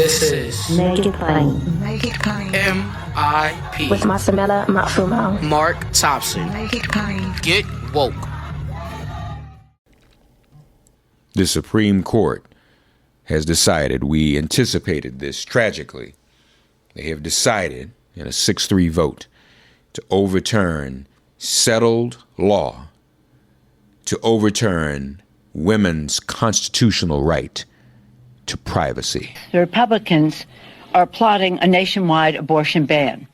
This is Make It Plain. Make It Plain. MIP With Masamela Matfumo. Mark Thompson. Make It Plain. Get woke. The Supreme Court has decided, we anticipated this tragically, they have decided in a 6-3 vote to overturn settled law, to overturn women's constitutional right to privacy. The Republicans are plotting a nationwide abortion ban.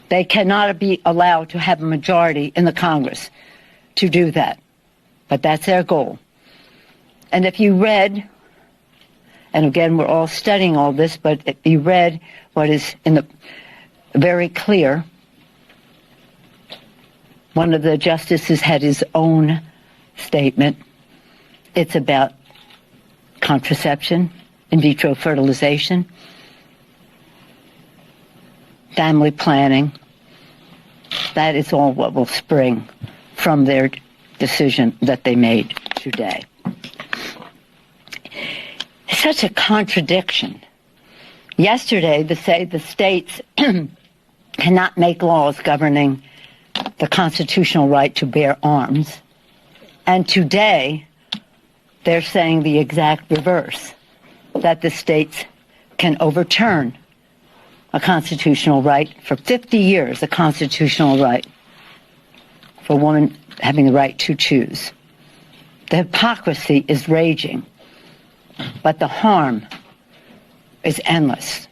They cannot be allowed to have a majority in the Congress to do that, but that's their goal. And if you read, and again, we're all studying all this, but if you read what is in the very clear, one of the justices had his own statement. It's about contraception, in vitro fertilization, family planning. That is all what will spring from their decision that they made today. It's such a contradiction. Yesterday, they say the states cannot make laws governing the constitutional right to bear arms. And today, they're saying the exact reverse, that the states can overturn a constitutional right for 50 years, a constitutional right for a woman having the right to choose. The hypocrisy is raging, but the harm is endless.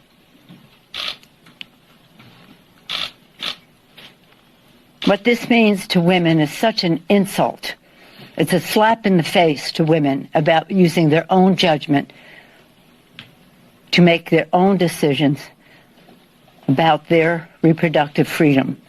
What this means to women is such an insult. It's a slap in the face to women about using their own judgment to make their own decisions about their reproductive freedom.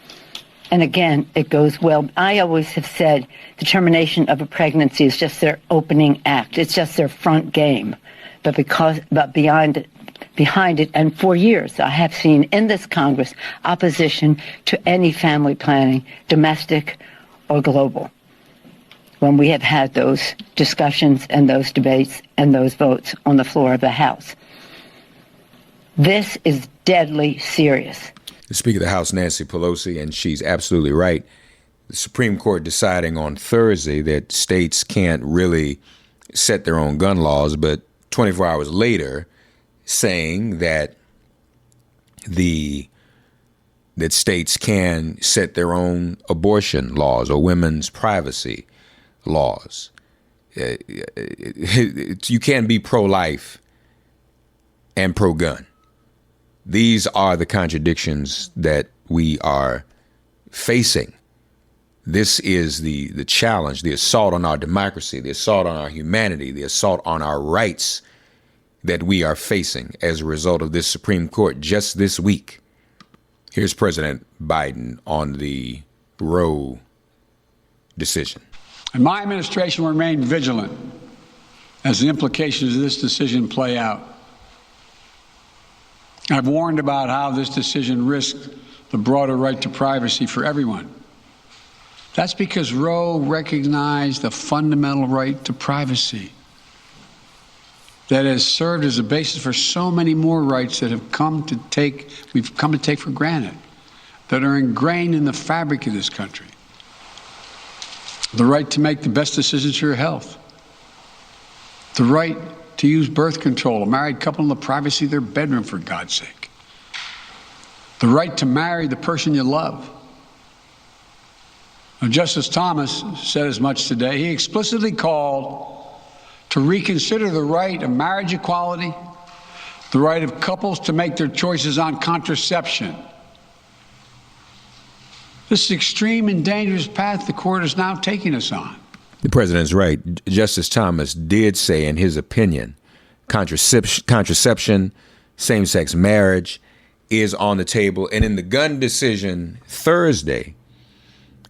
And again, it goes well. I always have said the termination of a pregnancy is just their opening act. It's just their front game. But behind it, and for years, I have seen in this Congress opposition to any family planning, domestic or global, when we have had those discussions and those debates and those votes on the floor of the House. This is deadly serious. The Speaker of the House, Nancy Pelosi, and she's absolutely right. The Supreme Court deciding on Thursday that states can't really set their own gun laws, but 24 hours later saying that that states can set their own abortion laws or women's privacy laws. You can't be pro-life and pro-gun. These are the contradictions that we are facing. This is the challenge, the assault on our democracy, the assault on our humanity, the assault on our rights that we are facing as a result of this Supreme Court just this week. Here's President Biden on the Roe decision. And my administration will remain vigilant as the implications of this decision play out. I've warned about how this decision risks the broader right to privacy for everyone. That's because Roe recognized the fundamental right to privacy that has served as a basis for so many more rights that we've come to take for granted, that are ingrained in the fabric of this country. The right to make the best decisions for your health. The right to use birth control, a married couple in the privacy of their bedroom, for God's sake. The right to marry the person you love. Now, Justice Thomas said as much today. He explicitly called to reconsider the right of marriage equality, the right of couples to make their choices on contraception. This is extreme and dangerous path the court is now taking us on. The president's right. Justice Thomas did say, in his opinion, contraception, same-sex marriage is on the table. And in the gun decision Thursday,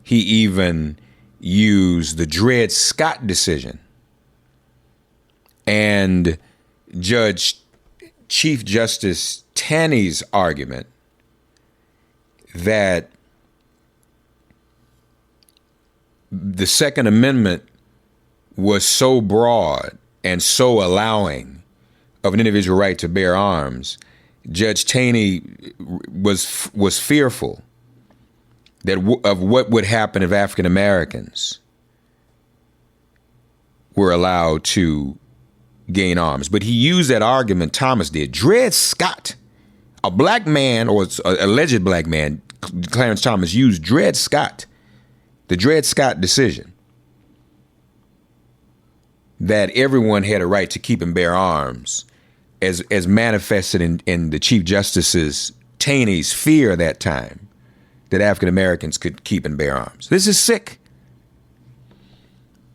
he even used the Dred Scott decision and Chief Justice Taney's argument that the Second Amendment was so broad and so allowing of an individual right to bear arms, Judge Taney was fearful that of what would happen if African Americans were allowed to gain arms. But he used that argument, Thomas did. Dred Scott, a black man, or an alleged black man, Clarence Thomas, used Dred Scott, the Dred Scott decision, that everyone had a right to keep and bear arms, as manifested in the Chief Justice's Taney's fear at that time that African Americans could keep and bear arms. This is sick.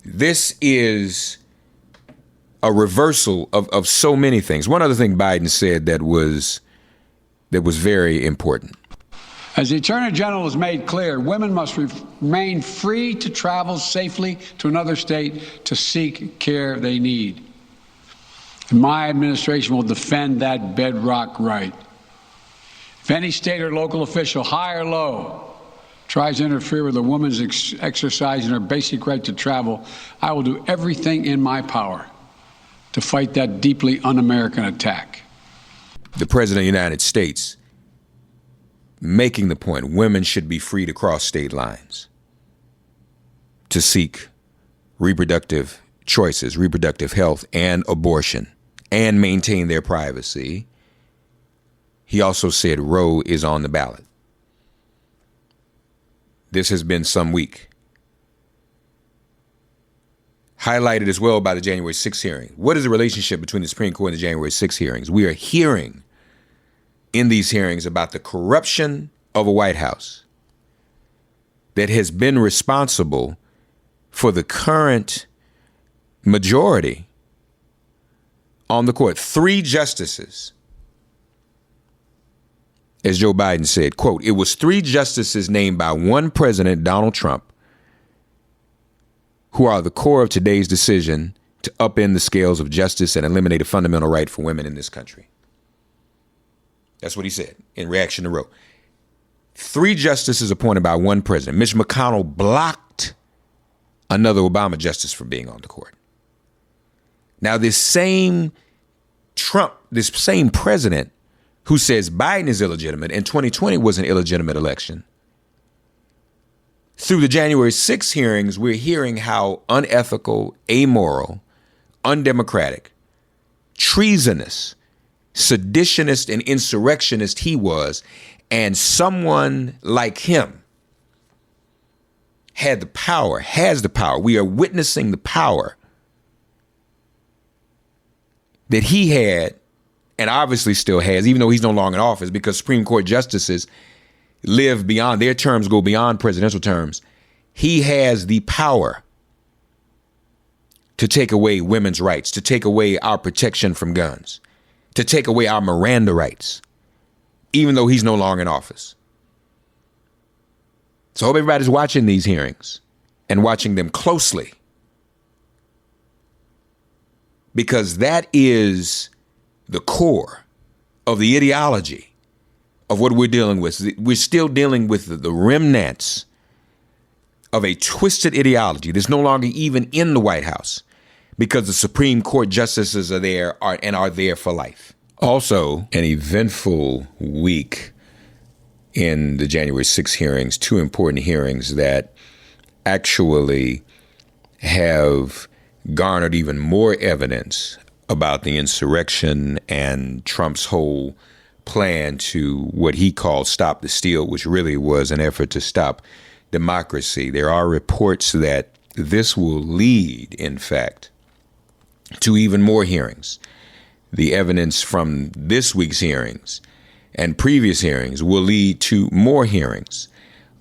This is a reversal of so many things. One other thing Biden said that was very important. As the Attorney General has made clear, women must remain free to travel safely to another state to seek care they need. And my administration will defend that bedrock right. If any state or local official, high or low, tries to interfere with a woman's exercising her basic right to travel, I will do everything in my power to fight that deeply un-American attack. The President of the United States making the point women should be free to cross state lines to seek reproductive choices, reproductive health, and abortion, and maintain their privacy. He also said Roe is on the ballot. This has been some week. Highlighted as well by the January 6th hearing. What is the relationship between the Supreme Court and the January 6th hearings? We are hearing in these hearings about the corruption of a White House that has been responsible for the current majority on the court. 3 justices, as Joe Biden said, quote, it was 3 justices named by one president, Donald Trump, who are the core of today's decision to upend the scales of justice and eliminate a fundamental right for women in this country. That's what he said in reaction to Roe. 3 justices appointed by one president. Mitch McConnell blocked another Obama justice from being on the court. Now, this same Trump, this same president who says Biden is illegitimate and 2020 was an illegitimate election, through the January 6th hearings, we're hearing how unethical, amoral, undemocratic, treasonous, seditionist, and insurrectionist he was, and someone like him had the power, has the power. We are witnessing the power that he had and obviously still has, even though he's no longer in office, because Supreme Court justices live beyond, their terms go beyond presidential terms. He has the power to take away women's rights, to take away our protection from guns, to take away our Miranda rights, even though he's no longer in office. So I hope everybody's watching these hearings and watching them closely, because that is the core of the ideology of what we're dealing with. We're still dealing with the remnants of a twisted ideology that's no longer even in the White House, because the Supreme Court justices are there and are there for life. Also, an eventful week in the January 6 hearings, 2 important hearings that actually have garnered even more evidence about the insurrection and Trump's whole plan to what he called stop the steal, which really was an effort to stop democracy. There are reports that this will lead, in fact, to even more hearings. The evidence from this week's hearings and previous hearings will lead to more hearings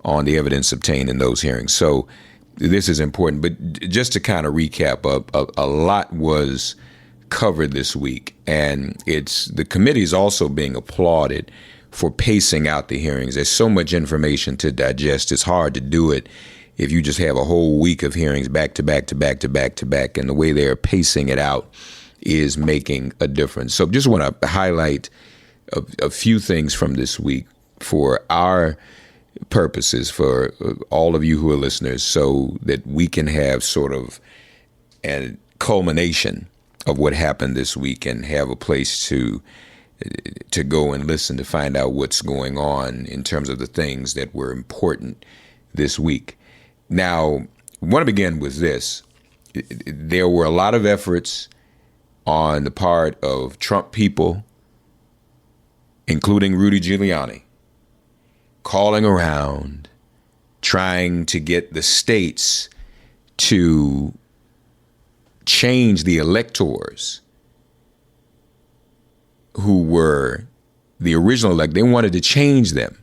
on the evidence obtained in those hearings. So this is important. But just to kind of recap, a lot was covered this week, and the committee is also being applauded for pacing out the hearings. There's so much information to digest. It's hard to do it if you just have a whole week of hearings back to back to back to back to back, and the way they're pacing it out is making a difference. So just want to highlight a few things from this week for our purposes, for all of you who are listeners, so that we can have sort of a culmination of what happened this week and have a place to go and listen to find out what's going on in terms of the things that were important this week. Now, I want to begin with this. There were a lot of efforts on the part of Trump people, including Rudy Giuliani, calling around, trying to get the states to change the electors who were the original elect. They wanted to change them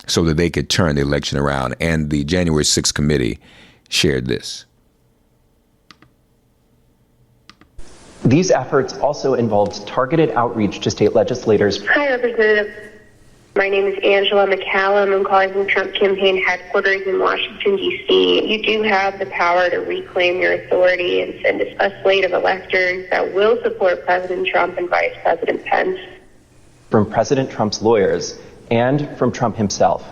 so that they could turn the election around. And the January 6th committee shared this. These efforts also involved targeted outreach to state legislators. Hi, Representative. My name is Angela McCallum. I'm calling from Trump campaign headquarters in Washington, D.C. You do have the power to reclaim your authority and send a slate of electors that will support President Trump and Vice President Pence. From President Trump's lawyers and from Trump himself.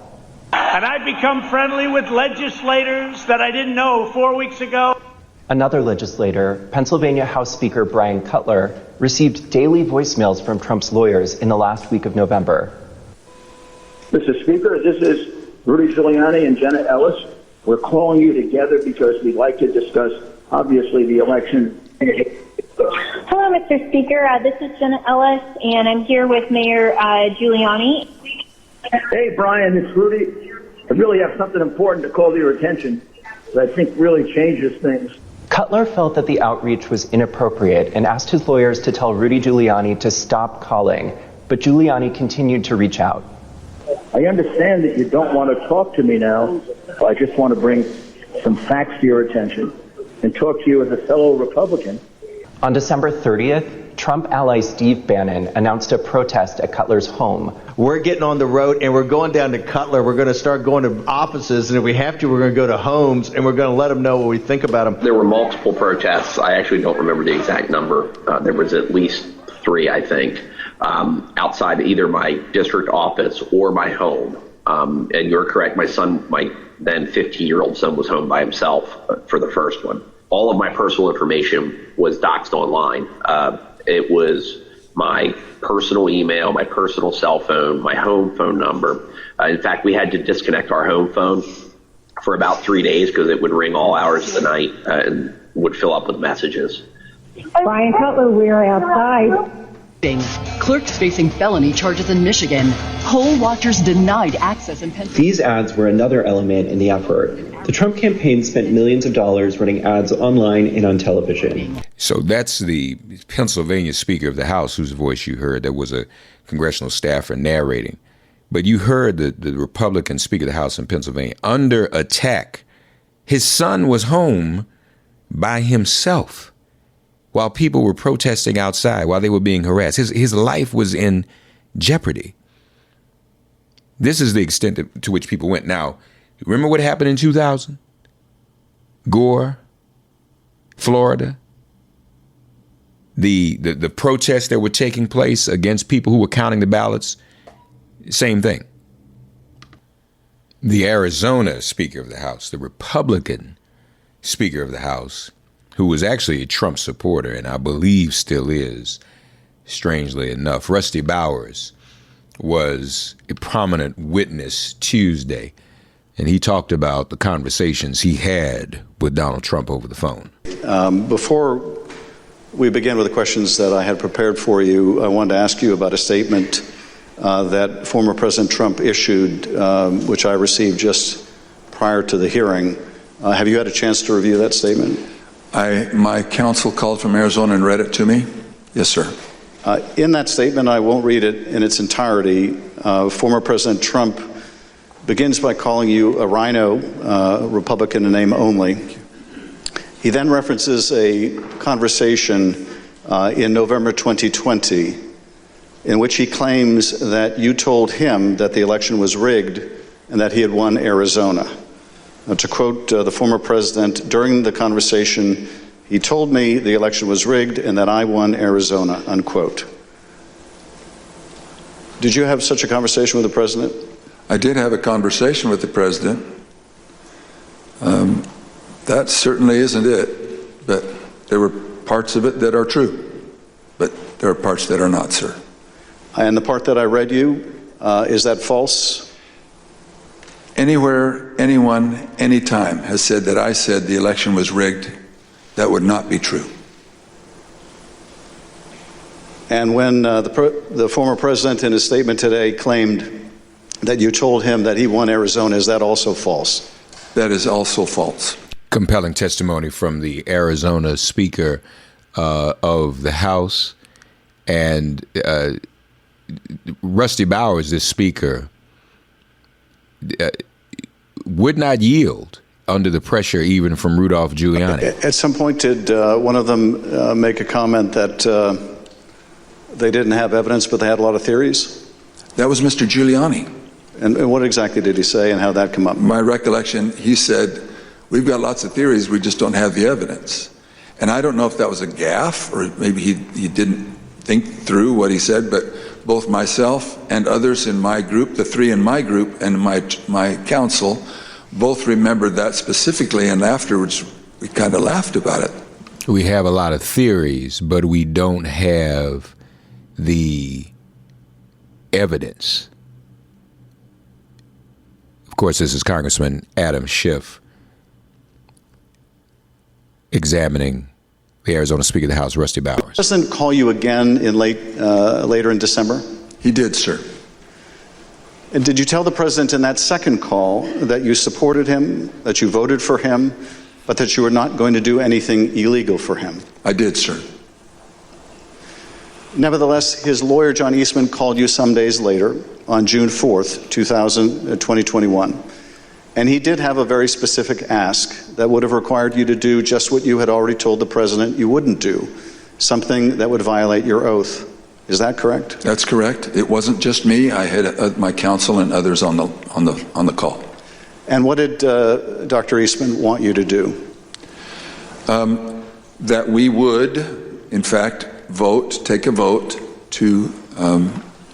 And I've become friendly with legislators that I didn't know 4 weeks ago. Another legislator, Pennsylvania House Speaker Brian Cutler, received daily voicemails from Trump's lawyers in the last week of November. Mr. Speaker, this is Rudy Giuliani and Jenna Ellis. We're calling you together because we'd like to discuss, obviously, the election. Hello, Mr. Speaker. This is Jenna Ellis, and I'm here with Mayor Giuliani. Hey, Brian, it's Rudy. I really have something important to call to your attention that I think really changes things. Cutler felt that the outreach was inappropriate and asked his lawyers to tell Rudy Giuliani to stop calling, but Giuliani continued to reach out. I understand that you don't want to talk to me now. I just want to bring some facts to your attention and talk to you as a fellow Republican. On December 30th, Trump ally Steve Bannon announced a protest at Cutler's home. We're getting on the road and we're going down to Cutler. We're going to start going to offices, and if we have to, we're going to go to homes, and we're going to let them know what we think about them. There were multiple protests. I actually don't remember the exact number. There was at least 3, I think, outside either my district office or my home. And you're correct, my then 15-year-old son was home by himself for the first one. All of my personal information was doxed online. It was my personal email, my personal cell phone, my home phone number. In fact, we had to disconnect our home phone for about 3 days because it would ring all hours of the night and would fill up with messages. Brian Cutler, we're outside. Clerks facing felony charges in Michigan. Poll watchers denied access in Pennsylvania. These ads were another element in the effort. The Trump campaign spent millions of dollars running ads online and on television. So that's the Pennsylvania Speaker of the House, whose voice you heard. That was a congressional staffer narrating. But you heard the Republican Speaker of the House in Pennsylvania under attack. His son was home by himself while people were protesting outside, while they were being harassed. His life was in jeopardy. This is the extent to which people went. Now, remember what happened in 2000? Gore, Florida, the protests that were taking place against people who were counting the ballots, same thing. The Arizona Speaker of the House, the Republican Speaker of the House, who was actually a Trump supporter and I believe still is, strangely enough, Rusty Bowers, was a prominent witness Tuesday. And he talked about the conversations he had with Donald Trump over the phone. Before we begin with the questions that I had prepared for you, I wanted to ask you about a statement that former President Trump issued, which I received just prior to the hearing. Have you had a chance to review that statement? My counsel called from Arizona and read it to me. Yes, sir. In that statement, I won't read it in its entirety. Former President Trump begins by calling you a rhino, Republican in name only. He then references a conversation in November 2020 in which he claims that you told him that the election was rigged and that he had won Arizona. To quote the former president, during the conversation, he told me the election was rigged and that I won Arizona, unquote. Did you have such a conversation with the president? I did have a conversation with the president. That certainly isn't it, but there were parts of it that are true, but there are parts that are not, sir. And the part that I read you, is that false? Anywhere, anyone, anytime has said that I said the election was rigged, that would not be true. And when the former president in his statement today claimed that you told him that he won Arizona, is that also false? That is also false. Compelling testimony from the Arizona Speaker of the House. And Rusty Bowers, this speaker, would not yield under the pressure even from Rudolph Giuliani. At some point, did one of them make a comment that they didn't have evidence, but they had a lot of theories? That was Mr. Giuliani. And what exactly did he say, and how did that come up? My recollection, he said, we've got lots of theories, we just don't have the evidence. And I don't know if that was a gaffe, or maybe he didn't think through what he said, but both myself and others in my group, the three in my group and my council, both remembered that specifically, and afterwards we kind of laughed about it. We have a lot of theories, but we don't have the evidence. Of course, this is Congressman Adam Schiff examining the Arizona Speaker of the House, Rusty Bowers. Did the president call you again in later in December? He did, sir. And did you tell the president in that second call that you supported him, that you voted for him, but that you were not going to do anything illegal for him? I did, sir. Nevertheless, his lawyer, John Eastman, called you some days later on June 4th, 2021. And he did have a very specific ask that would have required you to do just what you had already told the president you wouldn't do, something that would violate your oath. Is that correct? That's correct. It wasn't just me. I had my counsel and others on the call. And what did Dr. Eastman want you to do? That we would, in fact, take a vote to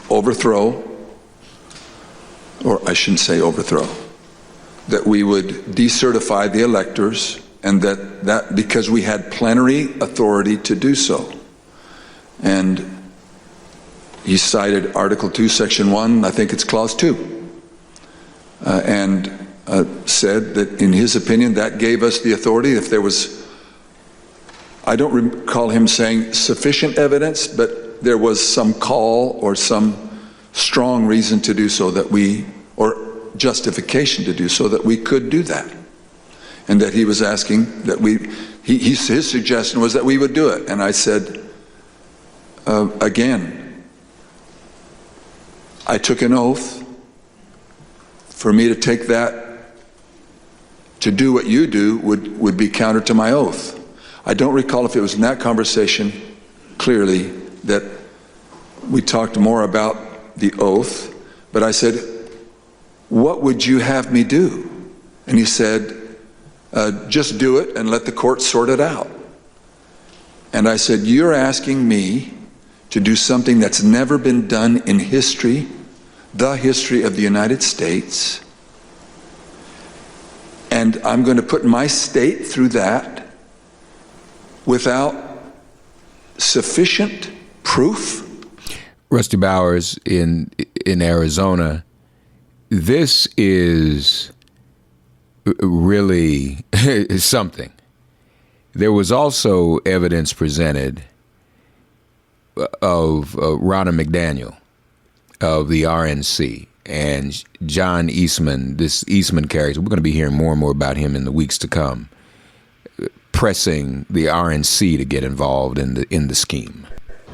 overthrow, or I shouldn't say overthrow, that we would decertify the electors, and that because we had plenary authority to do so. And he cited Article 2, Section 1, I think it's Clause 2, and said that in his opinion that gave us the authority if there was, I don't recall him saying sufficient evidence, but there was some call or some strong reason to do so that we, or justification to do so that we could do that. And that he was asking that his suggestion was that we would do it. And I said, again, I took an oath. For me to take that, to do what you do, would be counter to my oath. I don't recall if it was in that conversation, clearly, that we talked more about the oath, but I said, what would you have me do? And he said, just do it and let the court sort it out. And I said, you're asking me to do something that's never been done in history, the history of the United States, and I'm going to put my state through that without sufficient proof? Rusty Bowers in Arizona, this is really something. There was also evidence presented of Ronna McDaniel of the RNC and John Eastman, this Eastman character. We're going to be hearing more and more about him in the weeks to come, pressing the RNC to get involved in the scheme.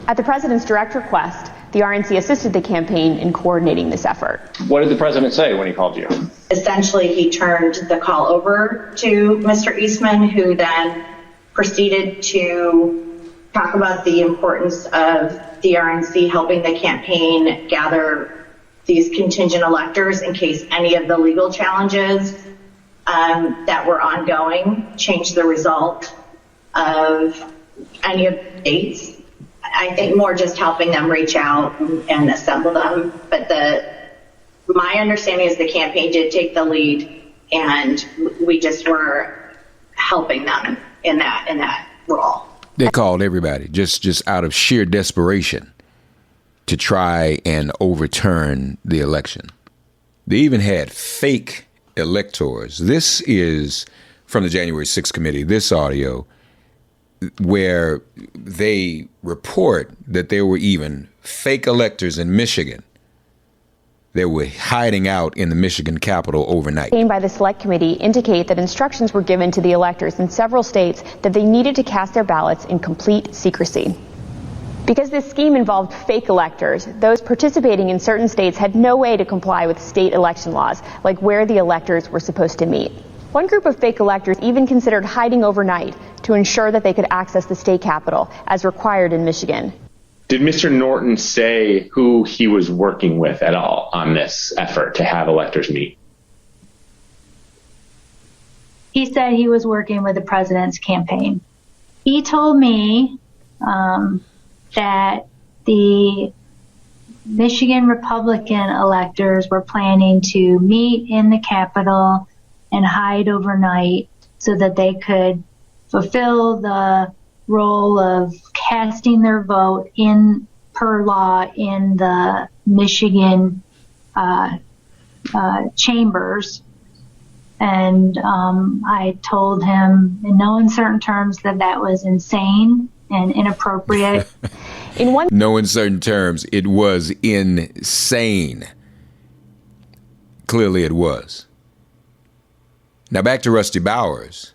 At the president's direct request, the RNC assisted the campaign in coordinating this effort. What did the president say when he called you? Essentially, he turned the call over to Mr. Eastman, who then proceeded to talk about the importance of the RNC helping the campaign gather these contingent electors in case any of the legal challenges that were ongoing changed the result of any of the states. I think more just helping them reach out and assemble them. But my understanding is the campaign did take the lead, and we just were helping them in that role. They called everybody just out of sheer desperation to try and overturn the election. They even had fake electors. This is from the January 6th committee, this audio, where they report that there were even fake electors in Michigan. They were hiding out in the Michigan Capitol overnight. By the Select Committee indicate that instructions were given to the electors in several states that they needed to cast their ballots in complete secrecy. Because this scheme involved fake electors, those participating in certain states had no way to comply with state election laws, like where the electors were supposed to meet. One group of fake electors even considered hiding overnight to ensure that they could access the state capitol, as required in Michigan. Did Mr. Norton say who he was working with at all on this effort to have electors meet? He said he was working with the president's campaign. He told me that the Michigan Republican electors were planning to meet in the Capitol and hide overnight so that they could fulfill the role of casting their vote in per law in the Michigan chambers. And I told him in no uncertain terms that that was insane and inappropriate. No uncertain terms, it was insane. Clearly it was. Now back to Rusty Bowers.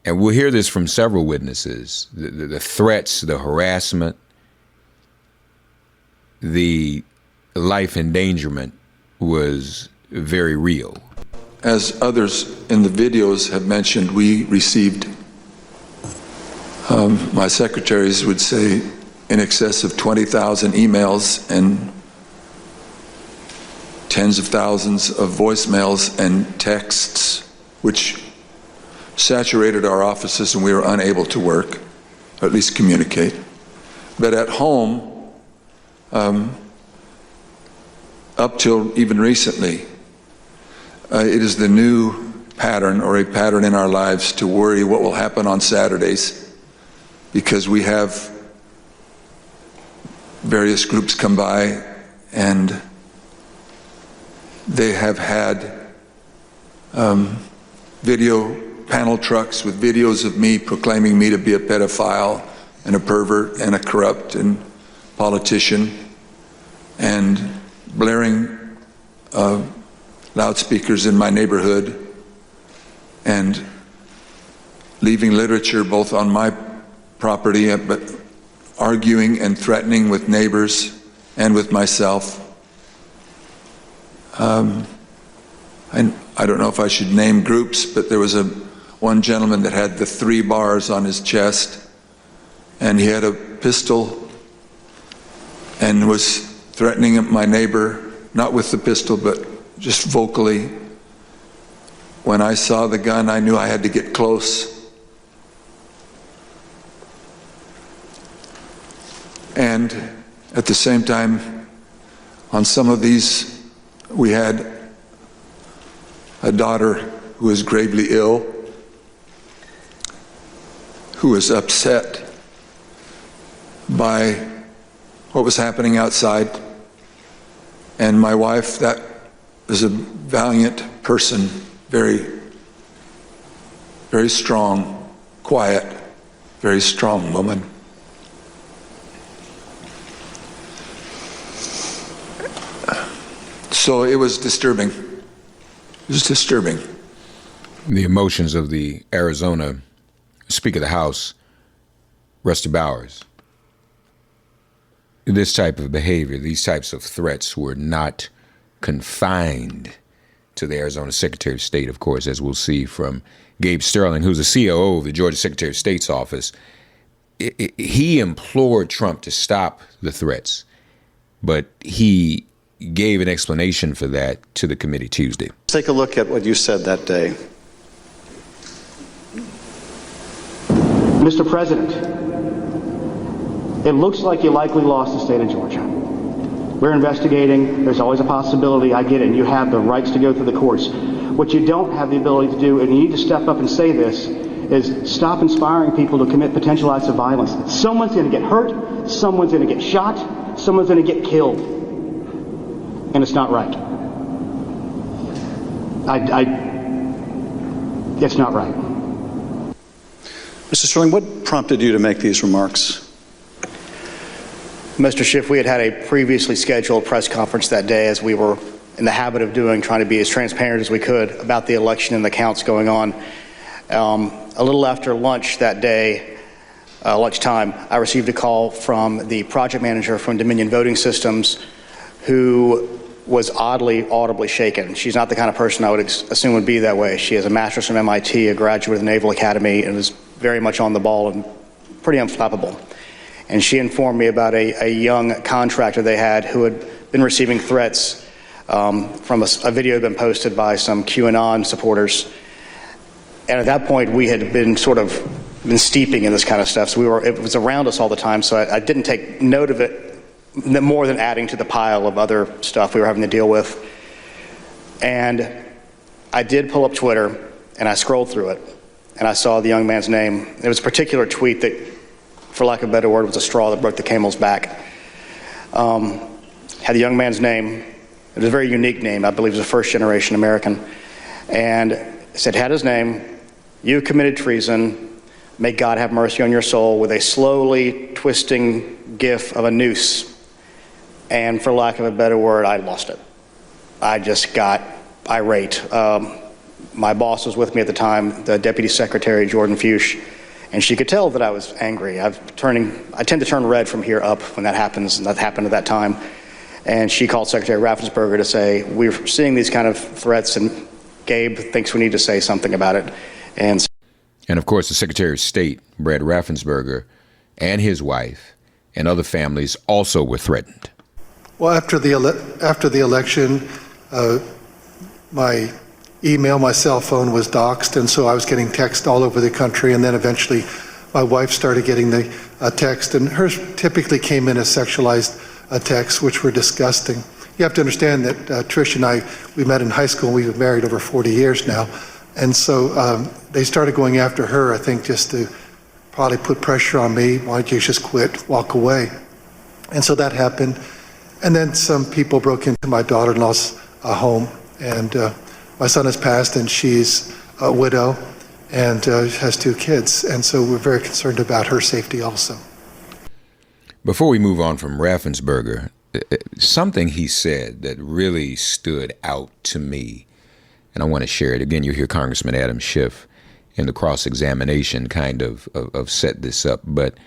And we'll hear this from several witnesses. The threats, the harassment, the life endangerment was very real. As others in the videos have mentioned, we received, my secretaries would say, in excess of 20,000 emails and tens of thousands of voicemails and texts, which saturated our offices and we were unable to work, or at least communicate. But at home, up till even recently, it is the new pattern, or a pattern in our lives, to worry what will happen on Saturdays, because we have various groups come by and they have had video panel trucks with videos of me proclaiming me to be a pedophile and a pervert and a corrupt and politician, and blaring loudspeakers in my neighborhood and leaving literature both on my property, but arguing and threatening with neighbors and with myself. And I don't know if I should name groups, but there was one gentleman that had the 3 bars on his chest, and he had a pistol and was threatening my neighbor, not with the pistol, but just vocally. When I saw the gun, I knew I had to get close. And at the same time, on some of these, we had a daughter who was gravely ill, who was upset by what was happening outside. And my wife, that was a valiant person, very, very strong, quiet, very strong woman. So it was disturbing. It was disturbing. The emotions of the Arizona Speaker of the House, Rusty Bowers. This type of behavior, these types of threats were not confined to the Arizona Secretary of State, of course, as we'll see from Gabe Sterling, who's the COO of the Georgia Secretary of State's office. He implored Trump to stop the threats, but he gave an explanation for that to the committee Tuesday. Let's take a look at what you said that day. Mr. President, it looks like you likely lost the state of Georgia. We're investigating. There's always a possibility. I get it. You have the rights to go through the courts. What you don't have the ability to do, and you need to step up and say this, is stop inspiring people to commit potential acts of violence. Someone's going to get hurt, someone's going to get shot, someone's going to get killed. And it's not right. It's not right. Mr. Sterling, what prompted you to make these remarks? Mr. Schiff, we had a previously scheduled press conference that day, as we were in the habit of doing, trying to be as transparent as we could about the election and the counts going on. A little after lunch that day, lunchtime, I received a call from the project manager from Dominion Voting Systems, who was audibly shaken. She's not the kind of person I would assume would be that way. She has a master's from MIT, a graduate of the Naval Academy, and is very much on the ball and pretty unflappable. And she informed me about a young contractor they had who had been receiving threats from a video had been posted by some QAnon supporters. And at that point, we had been steeping in this kind of stuff. So it was around us all the time. So I didn't take note of it more than adding to the pile of other stuff we were having to deal with. And I did pull up Twitter, and I scrolled through it, and I saw the young man's name. There was a particular tweet that, for lack of a better word, was a straw that broke the camel's back. Had the young man's name. It was a very unique name. I believe it was a first-generation American. And it said, had his name, "You committed treason. May God have mercy on your soul," with a slowly twisting gif of a noose. And for lack of a better word, I lost it. I just got irate. My boss was with me at the time, the Deputy Secretary, Jordan Fuchs, and she could tell that I was angry. I tend to turn red from here up when that happens, and that happened at that time. And she called Secretary Raffensperger to say, we're seeing these kind of threats, and Gabe thinks we need to say something about it. And of course, the Secretary of State, Brad Raffensperger, and his wife and other families also were threatened. Well, after the election, my email, my cell phone was doxxed, and so I was getting texts all over the country. And then eventually, my wife started getting the text, and hers typically came in as sexualized texts, which were disgusting. You have to understand that Trish and I, we met in high school. We've been married over 40 years now, and so they started going after her. I think just to probably put pressure on me. Why don't you just quit, walk away? And so that happened. And then some people broke into my daughter-in-law's home, and my son has passed, and she's a widow and has 2 kids, and so we're very concerned about her safety also. Before we move on from Raffensperger, something he said that really stood out to me, and I want to share it. Again, you hear Congressman Adam Schiff in the cross-examination kind of set this up, but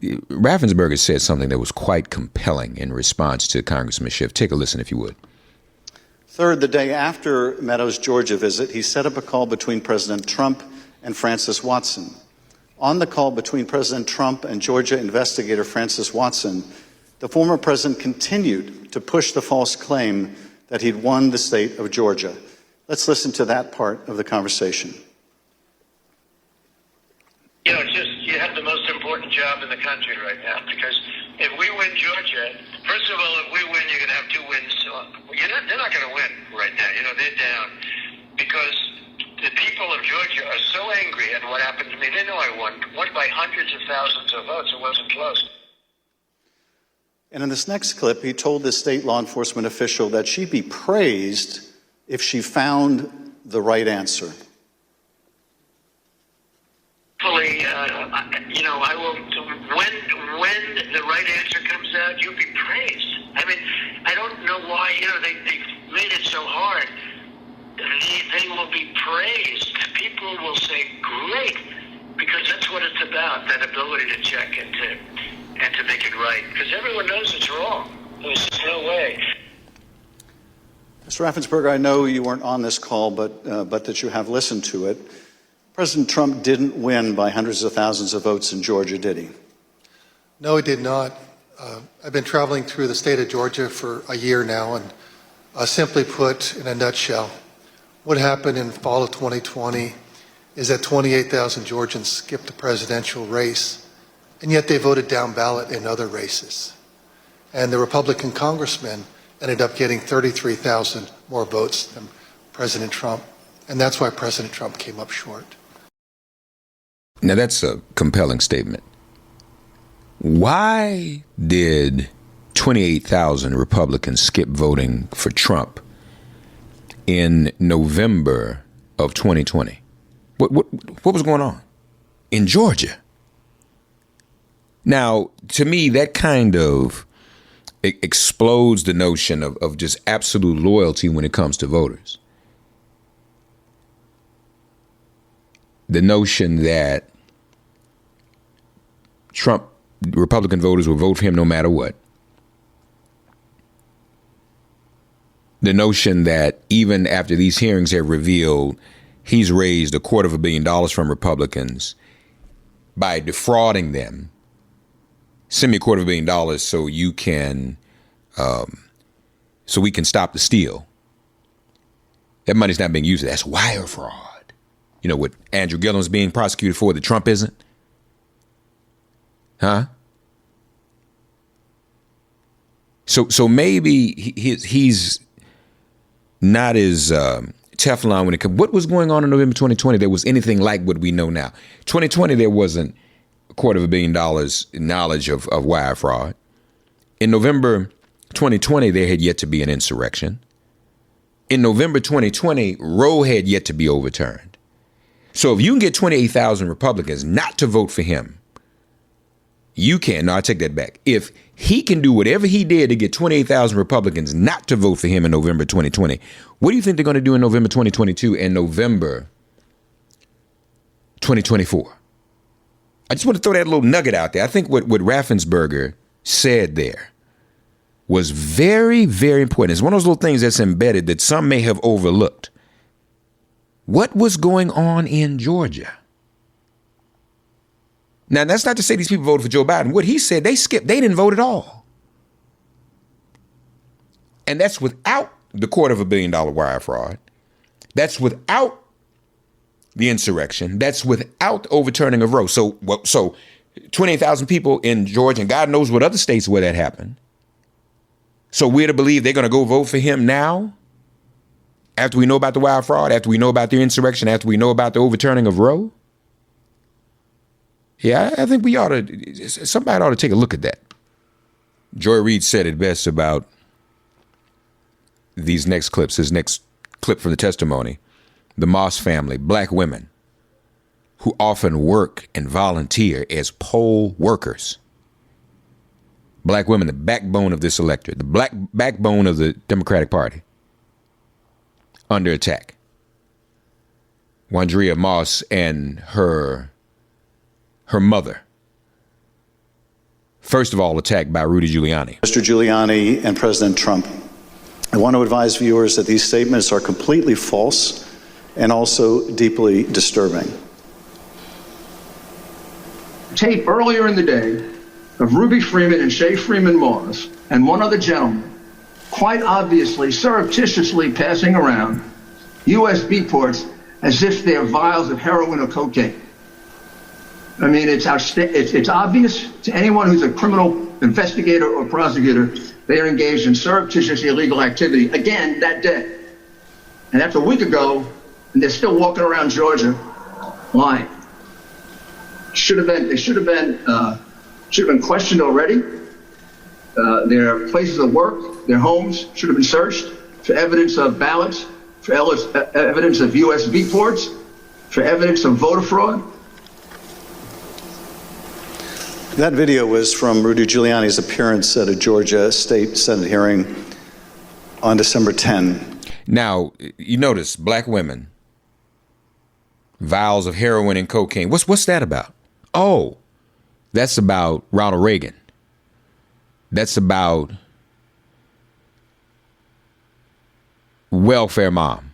Raffensperger said something that was quite compelling in response to Congressman Schiff. Take a listen, if you would. Third, the day after Meadows' Georgia visit, he set up a call between President Trump and Francis Watson. On the call between President Trump and Georgia investigator Francis Watson, the former president continued to push the false claim that he'd won the state of Georgia. Let's listen to that part of the conversation. You know, you have the most important job in the country right now, because if we win Georgia, first of all, if we win, you're going to have 2 wins. They're not going to win right now. You know, they're down because the people of Georgia are so angry at what happened to me. They know I won by hundreds of thousands of votes. It wasn't close. And in this next clip, he told this state law enforcement official that she'd be praised if she found the right answer. Hopefully, I will. When the right answer comes out, you'll be praised. I mean, I don't know why. They've made it so hard. They will be praised. People will say, "Great," because that's what it's about. That ability to check and to make it right. Because everyone knows it's wrong. There's just no way. Mr. Raffensperger, I know you weren't on this call, but that you have listened to it. President Trump didn't win by hundreds of thousands of votes in Georgia, did he? No, he did not. I've been traveling through the state of Georgia for a year now, and simply put, in a nutshell, what happened in fall of 2020 is that 28,000 Georgians skipped the presidential race, and yet they voted down ballot in other races. And the Republican congressman ended up getting 33,000 more votes than President Trump, and that's why President Trump came up short. Now, that's a compelling statement. Why did 28,000 Republicans skip voting for Trump in November of 2020? What was going on in Georgia? Now, to me, that kind of explodes the notion of just absolute loyalty when it comes to voters. The notion that Trump, Republican voters will vote for him no matter what. The notion that even after these hearings have revealed he's raised $250 million from Republicans by defrauding them. Send me $250 million so you can, so we can stop the steal. That money's not being used. That's wire fraud. You know what Andrew Gillum's being prosecuted for that Trump isn't? Huh? So maybe he's not as Teflon when it comes. What was going on in November 2020 that was anything like what we know now? 2020, there wasn't $250 million knowledge of wire fraud. In November 2020, there had yet to be an insurrection. In November 2020, Roe had yet to be overturned. So if you can get 28,000 Republicans not to vote for him, you can. No, I take that back. If he can do whatever he did to get 28,000 Republicans not to vote for him in November 2020, what do you think they're going to do in November 2022 and November 2024? I just want to throw that little nugget out there. I think what Raffensperger said there was very, very important. It's one of those little things that's embedded that some may have overlooked. What was going on in Georgia? Now, that's not to say these people voted for Joe Biden. What he said, they skipped. They didn't vote at all. And that's without the $250 million wire fraud. That's without the insurrection. That's without the overturning of Roe. So 28,000 people in Georgia, and God knows what other states where that happened. So we're to believe they're going to go vote for him now? After we know about the wire fraud, after we know about the insurrection, after we know about the overturning of Roe? Yeah, I think somebody ought to take a look at that. Joy Reid said it best about these next clips, his next clip from the testimony. The Moss family, black women who often work and volunteer as poll workers. Black women, the backbone of this electorate, the backbone of the Democratic Party, under attack. Wandrea Moss and her mother, first of all, attacked by Rudy Giuliani. Mr. Giuliani and President Trump, I want to advise viewers that these statements are completely false and also deeply disturbing. Tape earlier in the day of Ruby Freeman and Shay Freeman Moss and one other gentleman quite obviously surreptitiously passing around USB ports as if they're vials of heroin or cocaine. I mean, it's obvious to anyone who's a criminal investigator or prosecutor they are engaged in surreptitious illegal activity again that day. And that's a week ago, and they're still walking around Georgia lying. They should have been questioned already. Their places of work, their homes should have been searched for evidence of ballots, for evidence of USB ports, for evidence of voter fraud. That video was from Rudy Giuliani's appearance at a Georgia State Senate hearing on December 10. Now, you notice black women, vials of heroin and cocaine. What's that about? Oh, that's about Ronald Reagan. That's about welfare mom.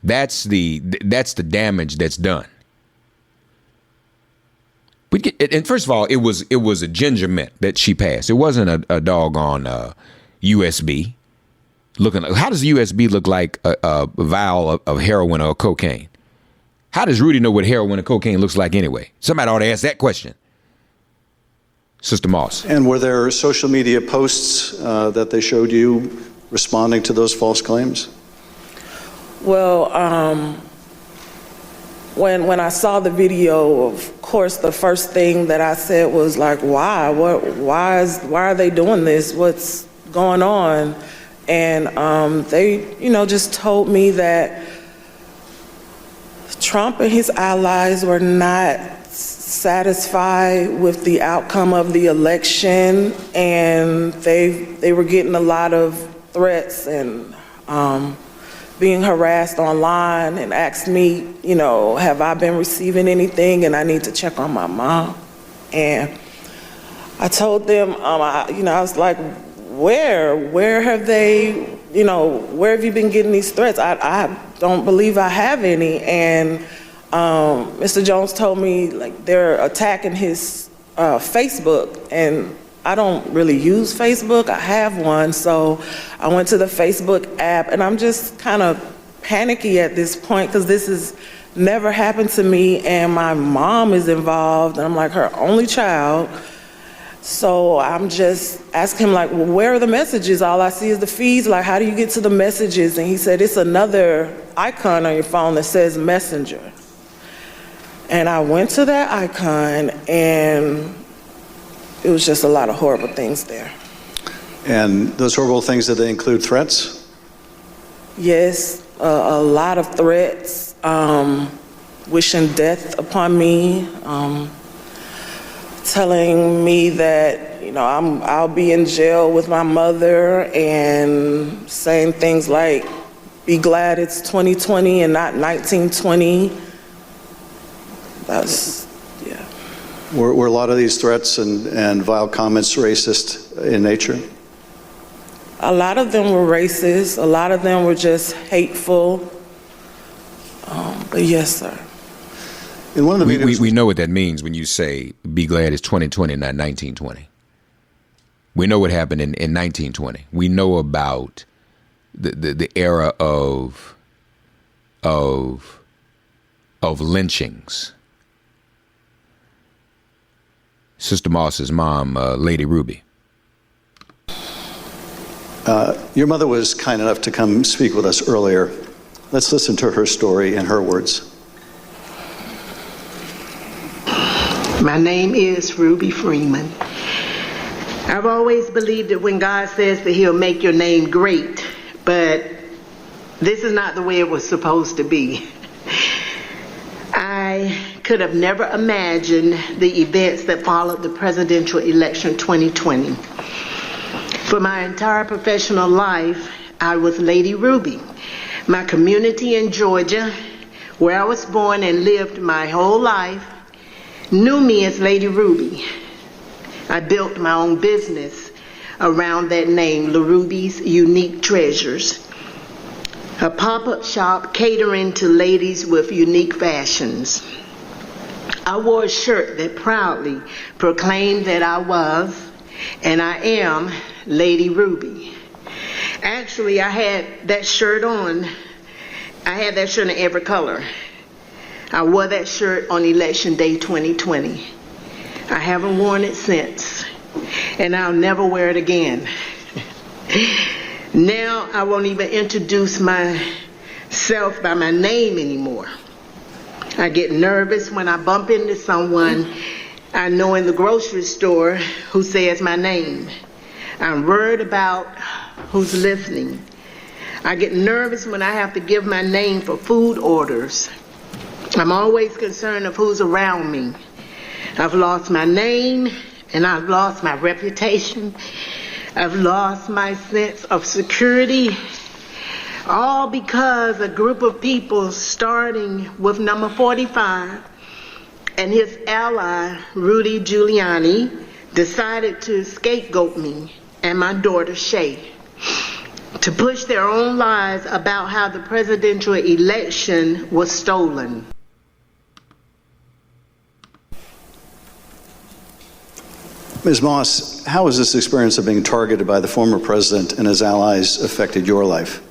That's the damage that's done. And first of all, it was a ginger mint that she passed. It wasn't a doggone USB. How does USB look like a vial of heroin or cocaine? How does Rudy know what heroin or cocaine looks like anyway? Somebody ought to ask that question. Sister Moss. And were there social media posts that they showed you responding to those false claims? Well, when I saw the video, of course, the first thing that I said was like, why? Why are they doing this? What's going on? And they, just told me that Trump and his allies were not satisfied with the outcome of the election, and they were getting a lot of threats and being harassed online, and asked me, have I been receiving anything, and I need to check on my mom. And I told them, I was like, where have they, where have you been getting these threats? I don't believe I have any. And Mr. Jones told me, like, they're attacking his Facebook, and I don't really use Facebook. I have one, so I went to the Facebook app, and I'm just kind of panicky at this point because this has never happened to me, and my mom is involved, and I'm like her only child. So I'm just asking him, like, well, where are the messages? All I see is the feeds. Like, how do you get to the messages? And he said, it's another icon on your phone that says Messenger. And I went to that icon, and it was just a lot of horrible things there. And those horrible things, did they include threats? Yes, a lot of threats, wishing death upon me, telling me that, I'll be in jail with my mother, and saying things like, be glad it's 2020 and not 1920. That's, yeah. Were a lot of these threats and vile comments racist in nature? A lot of them were racist. A lot of them were just hateful. But yes, sir. In one of the we know what that means when you say, be glad it's 2020, not 1920. We know what happened in 1920. We know about the era of lynchings. Sister Moss's mom, Lady Ruby. Your mother was kind enough to come speak with us earlier. Let's listen to her story in her words. My name is Ruby Freeman. I've always believed that when God says that he'll make your name great, but this is not the way it was supposed to be. I could have never imagined the events that followed the presidential election 2020. For my entire professional life, I was Lady Ruby. My community in Georgia, where I was born and lived my whole life, knew me as Lady Ruby. I built my own business around that name, La Ruby's Unique Treasures, a pop-up shop catering to ladies with unique fashions. I wore a shirt that proudly proclaimed that I was, and I am, Lady Ruby. Actually, I had that shirt on. I had that shirt in every color. I wore that shirt on Election Day 2020. I haven't worn it since, and I'll never wear it again. Now I won't even introduce myself by my name anymore. I get nervous when I bump into someone I know in the grocery store who says my name. I'm worried about who's listening. I get nervous when I have to give my name for food orders. I'm always concerned of who's around me. I've lost my name, and I've lost my reputation. I've lost my sense of security, all because a group of people, starting with number 45 and his ally, Rudy Giuliani, decided to scapegoat me and my daughter, Shay, to push their own lies about how the presidential election was stolen. Ms. Moss, how has this experience of being targeted by the former president and his allies affected your life?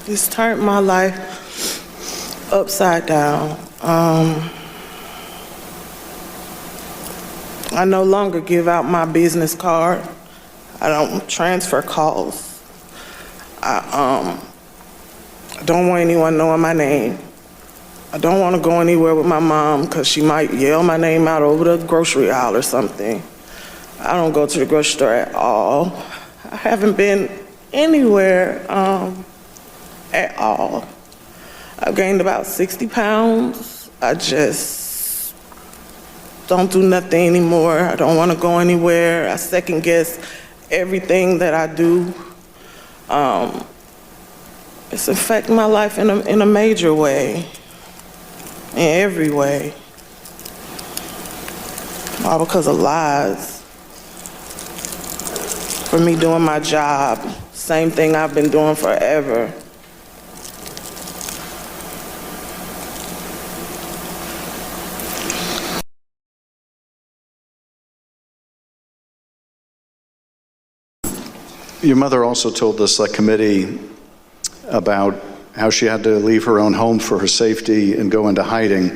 It's turned my life upside down. I no longer give out my business card. I don't transfer calls. I don't want anyone knowing my name. I don't want to go anywhere with my mom because she might yell my name out over the grocery aisle or something. I don't go to the grocery store at all. I haven't been anywhere at all. I've gained about 60 pounds. I just don't do nothing anymore. I don't want to go anywhere. I second guess everything that I do. It's affecting my life in a major way, in every way. All because of lies. For me doing my job, same thing I've been doing forever. Your mother also told the select committee about how she had to leave her own home for her safety and go into hiding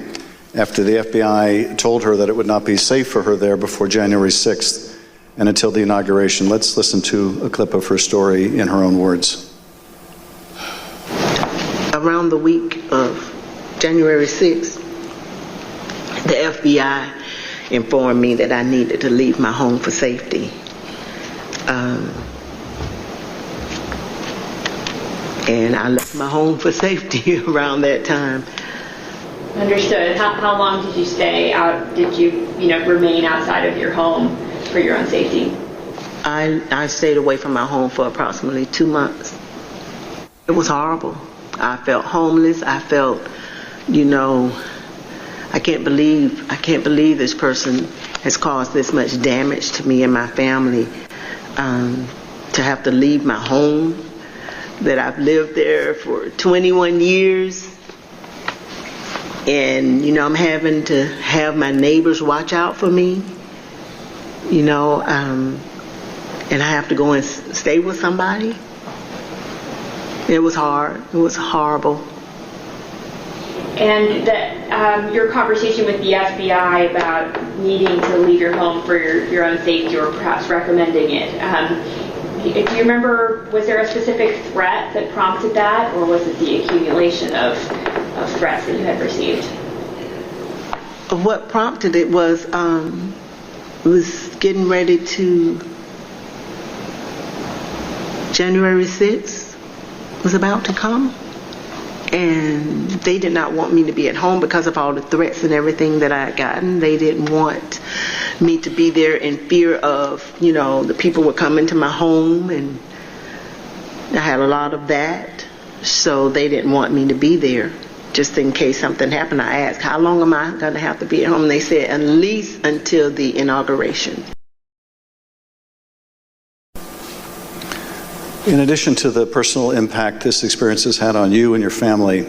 after the FBI told her that it would not be safe for her there before January 6th and until the inauguration. Let's listen to a clip of her story in her own words. Around the week of January 6th, the FBI informed me that I needed to leave my home for safety. And I left my home for safety around that time. Understood. How long did you stay out? Did you, remain outside of your home for your own safety? I stayed away from my home for approximately 2 months. It was horrible. I felt homeless. I felt, I can't believe this person has caused this much damage to me and my family. To have to leave my home, that I've lived there for 21 years. And, I'm having to have my neighbors watch out for me, and I have to go and stay with somebody. It was hard. It was horrible. And your conversation with the FBI about needing to leave your home for your own safety, or perhaps recommending it, do you remember, was there a specific threat that prompted that, or was it the accumulation of threats that you had received? What prompted it was getting ready to, January 6th was about to come, and they did not want me to be at home because of all the threats and everything that I had gotten. They didn't want me to be there in fear of, the people would come into my home, and I had a lot of that. So they didn't want me to be there, just in case something happened. I asked, how long am I going to have to be at home? And they said, at least until the inauguration. In addition to the personal impact this experience has had on you and your family,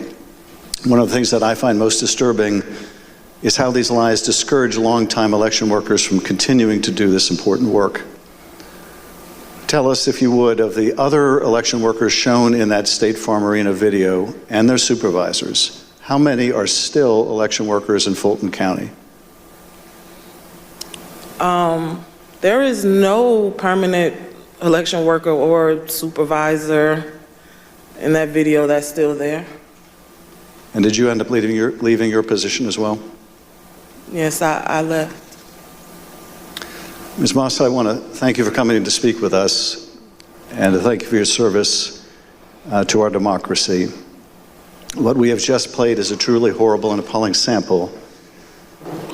one of the things that I find most disturbing is how these lies discourage longtime election workers from continuing to do this important work. Tell us, if you would, of the other election workers shown in that State Farm Arena video and their supervisors. How many are still election workers in Fulton County? There is no permanent election worker or supervisor in that video that's still there. And did you end up leaving your position as well? Yes, I left. Ms. Moss, I want to thank you for coming in to speak with us and to thank you for your service to our democracy. What we have just played is a truly horrible and appalling sample,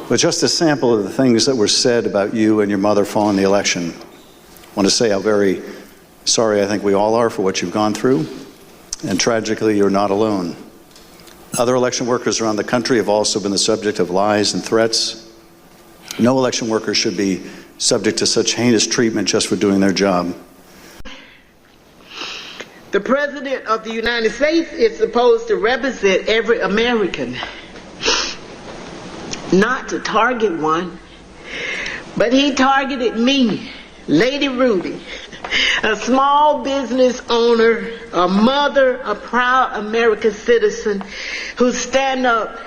but just a sample of the things that were said about you and your mother following the election. I want to say how very sorry I think we all are for what you've gone through, and tragically, you're not alone. Other election workers around the country have also been the subject of lies and threats. No election worker should be subject to such heinous treatment just for doing their job. The President of the United States is supposed to represent every American, not to target one, but he targeted me, Lady Ruby, a small business owner, a mother, a proud American citizen who stand up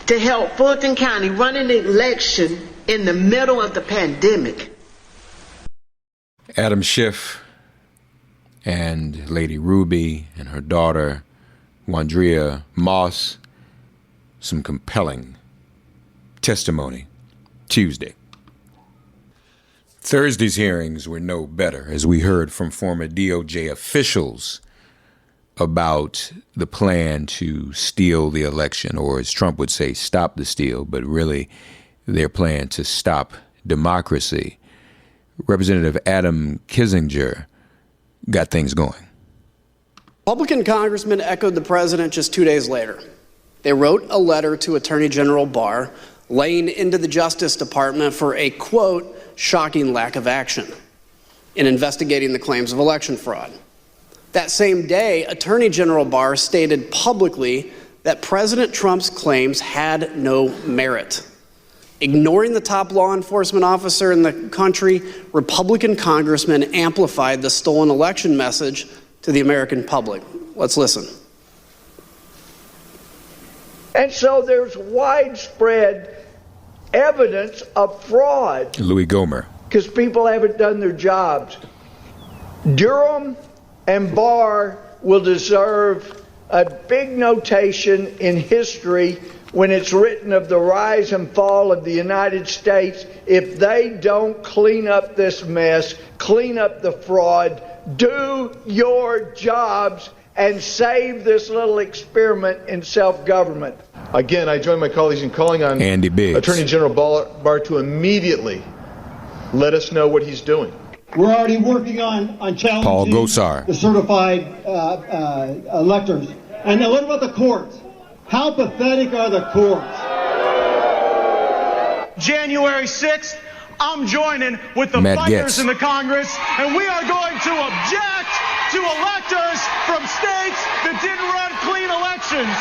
to help Fulton County run an election in the middle of the pandemic. Adam Schiff and Lady Ruby and her daughter, Wandrea Moss, some compelling testimony Tuesday. Thursday's hearings were no better, as we heard from former DOJ officials about the plan to steal the election, or as Trump would say, stop the steal, but really their plan to stop democracy. Representative Adam Kinzinger got things going. Republican congressmen echoed the president just 2 days later. They wrote a letter to Attorney General Barr laying into the Justice Department for a, quote, shocking lack of action in investigating the claims of election fraud. That same day, Attorney General Barr stated publicly that President Trump's claims had no merit. Ignoring the top law enforcement officer in the country, Republican congressmen amplified the stolen election message to the American public. Let's listen. And so there's widespread evidence of fraud. Louis Gohmert. Because people haven't done their jobs. Durham and Barr will deserve a big notation in history when it's written of the rise and fall of the United States if they don't clean up this mess, clean up the fraud, do your jobs, and save this little experiment in self-government. Again, I join my colleagues in calling on Andy Biggs. Attorney General Barr to immediately let us know what he's doing. We're already working on challenging Paul Gosar. the certified electors. And now what about the courts? How pathetic are the courts? January 6th, I'm joining with the Matt fighters Gaetz. in the Congress, and we are going to object to electors from states that didn't run clean elections.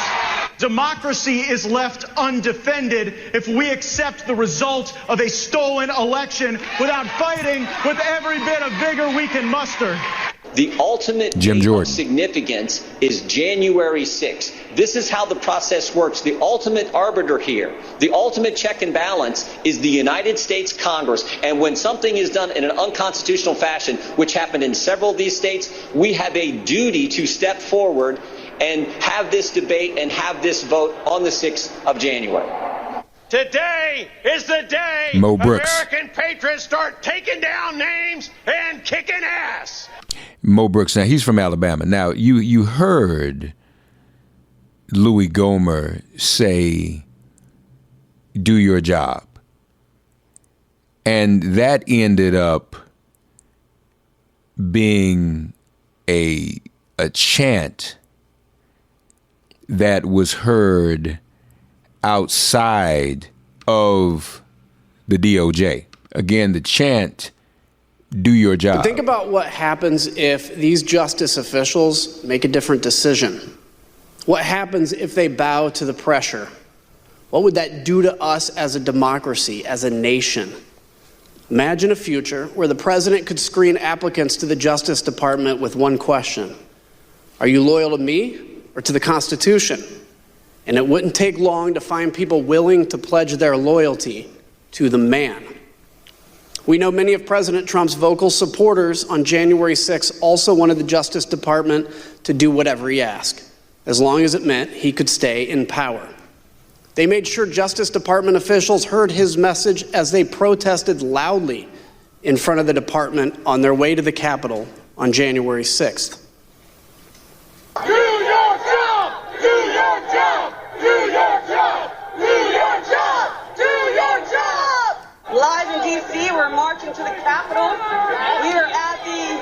Democracy is left undefended if we accept the result of a stolen election without fighting with every bit of vigor we can muster. The ultimate Jim date Jordan. of significance is January 6th. This is how the process works. The ultimate arbiter here, the ultimate check and balance is the United States Congress. And when something is done in an unconstitutional fashion, which happened in several of these states, we have a duty to step forward and have this debate and have this vote on the 6th of January. Today is the day Mo Brooks. American patriots start taking down names and kicking ass. Mo Brooks. Now, he's from Alabama. Now, you heard Louis Gohmert say, do your job. And that ended up being a chant that was heard outside of the DOJ. Again, the chant, do your job. But think about what happens if these justice officials make a different decision. What happens if they bow to the pressure? What would that do to us as a democracy, as a nation? Imagine a future where the president could screen applicants to the Justice Department with one question. Are you loyal to me or to the Constitution? And it wouldn't take long to find people willing to pledge their loyalty to the man. We know many of President Trump's vocal supporters on January 6th also wanted the Justice Department to do whatever he asked, as long as it meant he could stay in power. They made sure Justice Department officials heard his message as they protested loudly in front of the department on their way to the Capitol on January 6th. Do your job! Do your job! Do your job! Do your job! Do your job! Live in D.C., we're marching to the Capitol. We are at the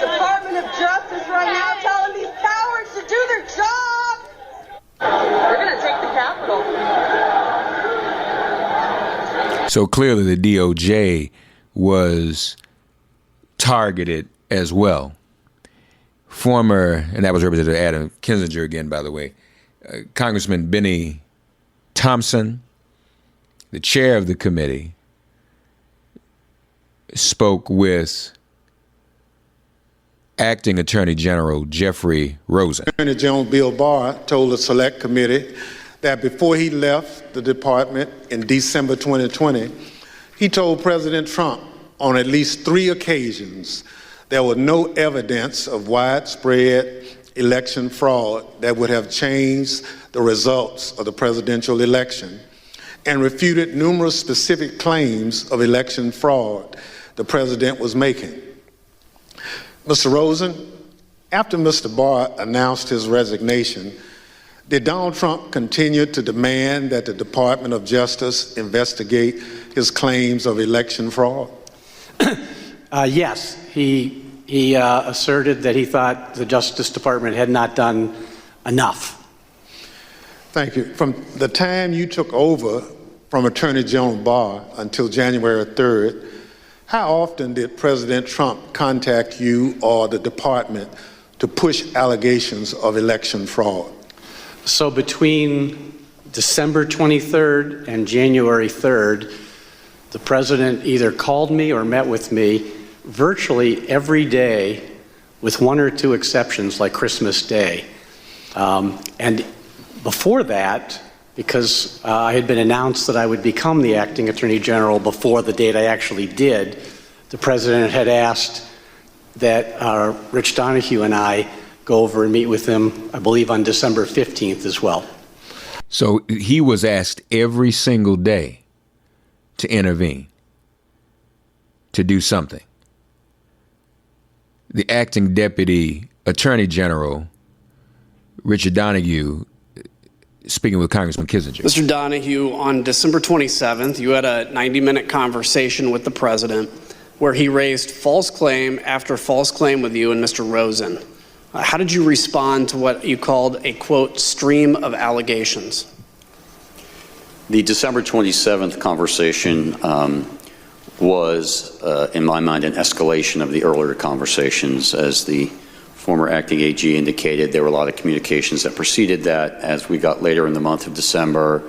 Department of Justice right now telling these cowards to do their job. We're going to take the Capitol. So clearly the DOJ was targeted as well. Former, and that was Representative Adam Kinzinger again, by the way, Congressman Benny Thompson, the chair of the committee, spoke with Acting Attorney General Jeffrey Rosen. Attorney General Bill Barr told the Select Committee that before he left the department in December 2020, he told President Trump on at least 3 occasions there was no evidence of widespread election fraud that would have changed the results of the presidential election and refuted numerous specific claims of election fraud the president was making. Mr. Rosen, after Mr. Barr announced his resignation, did Donald Trump continue to demand that the Department of Justice investigate his claims of election fraud? Yes, he asserted that he thought the Justice Department had not done enough. Thank you. From the time you took over from Attorney General Barr until January 3rd, how often did President Trump contact you or the department to push allegations of election fraud? So between December 23rd and January 3rd, the president either called me or met with me virtually every day, with one or two exceptions like Christmas Day. And before that, because I had been announced that I would become the acting Attorney General before the date I actually did, the president had asked that Rich Donahue and I go over and meet with him, I believe, on December 15th as well. So he was asked every single day to intervene, to do something. The acting Deputy Attorney General, Richard Donahue, speaking with Congressman Kissinger. Mr. Donahue, on December 27th, you had a 90-minute conversation with the president where he raised false claim after false claim with you and Mr. Rosen. How did you respond to what you called a, quote, stream of allegations? The December 27th conversation was, in my mind, an escalation of the earlier conversations. As the former acting AG indicated, there were a lot of communications that preceded that. As we got later in the month of December,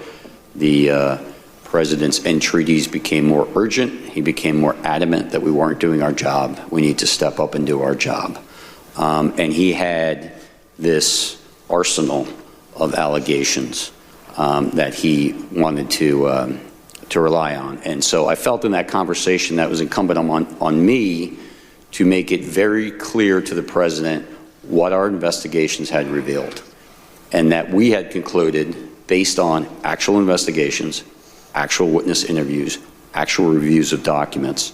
the president's entreaties became more urgent. He became more adamant that we weren't doing our job. We need to step up and do our job. And he had this arsenal of allegations that he wanted to rely on. And so I felt in that conversation that it was incumbent on me to make it very clear to the president what our investigations had revealed, and that we had concluded, based on actual investigations, actual witness interviews, actual reviews of documents,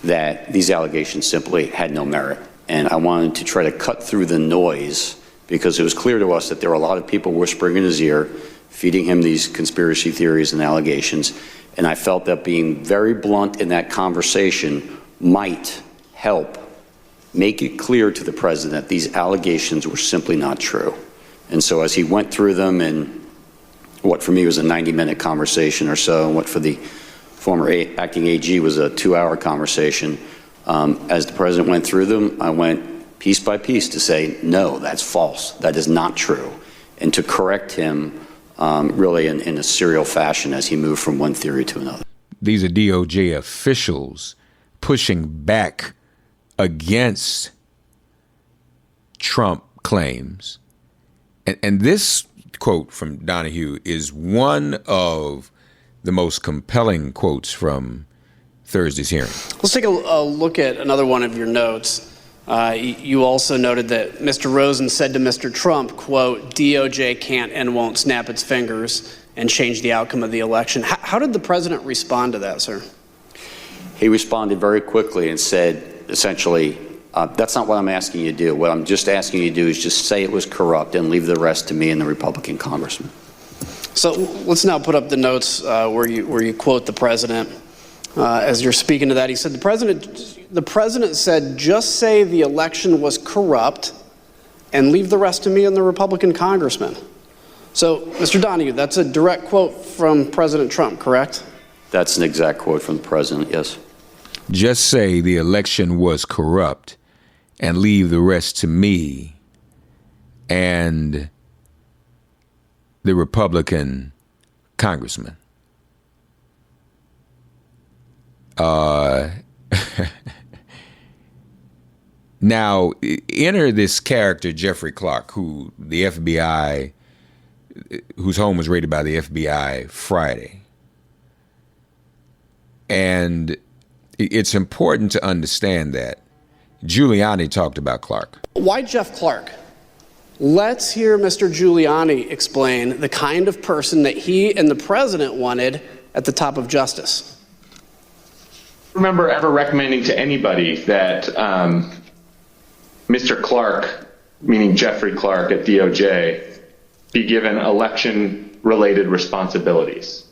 that these allegations simply had no merit. And I wanted to try to cut through the noise, because it was clear to us that there were a lot of people whispering in his ear, feeding him these conspiracy theories and allegations. And I felt that being very blunt in that conversation might help make it clear to the president that these allegations were simply not true. And so as he went through them in what for me was a 90-minute conversation or so, and what for the former acting AG was a 2-hour conversation, as the president went through them, I went piece by piece to say, no, that's false. That is not true. And to correct him really in a serial fashion as he moved from one theory to another. These are DOJ officials pushing back against Trump claims. And this quote from Donahue is one of the most compelling quotes from Thursday's hearing. Let's take a look at another one of your notes. You also noted that Mr. Rosen said to Mr. Trump, quote, DOJ can't and won't snap its fingers and change the outcome of the election. How did the president respond to that, sir? He responded very quickly and said, essentially, that's not what I'm asking you to do. What I'm just asking you to do is just say it was corrupt and leave the rest to me and the Republican congressman. So let's now put up the notes where you quote the president. As you're speaking to that, he said, the president said, just say the election was corrupt and leave the rest to me and the Republican congressman. So, Mr. Donahue, that's a direct quote from President Trump, correct? That's an exact quote from the president, yes. Just say the election was corrupt and leave the rest to me and the Republican congressman. Now, enter this character, Jeffrey Clark, who the FBI, whose home was raided by the FBI Friday. And it's important to understand that Giuliani talked about Clark. Why Jeff Clark? Let's hear Mr. Giuliani explain the kind of person that he and the president wanted at the top of justice. Remember ever recommending to anybody that Mr. Clark, meaning Jeffrey Clark at DOJ, be given election-related responsibilities?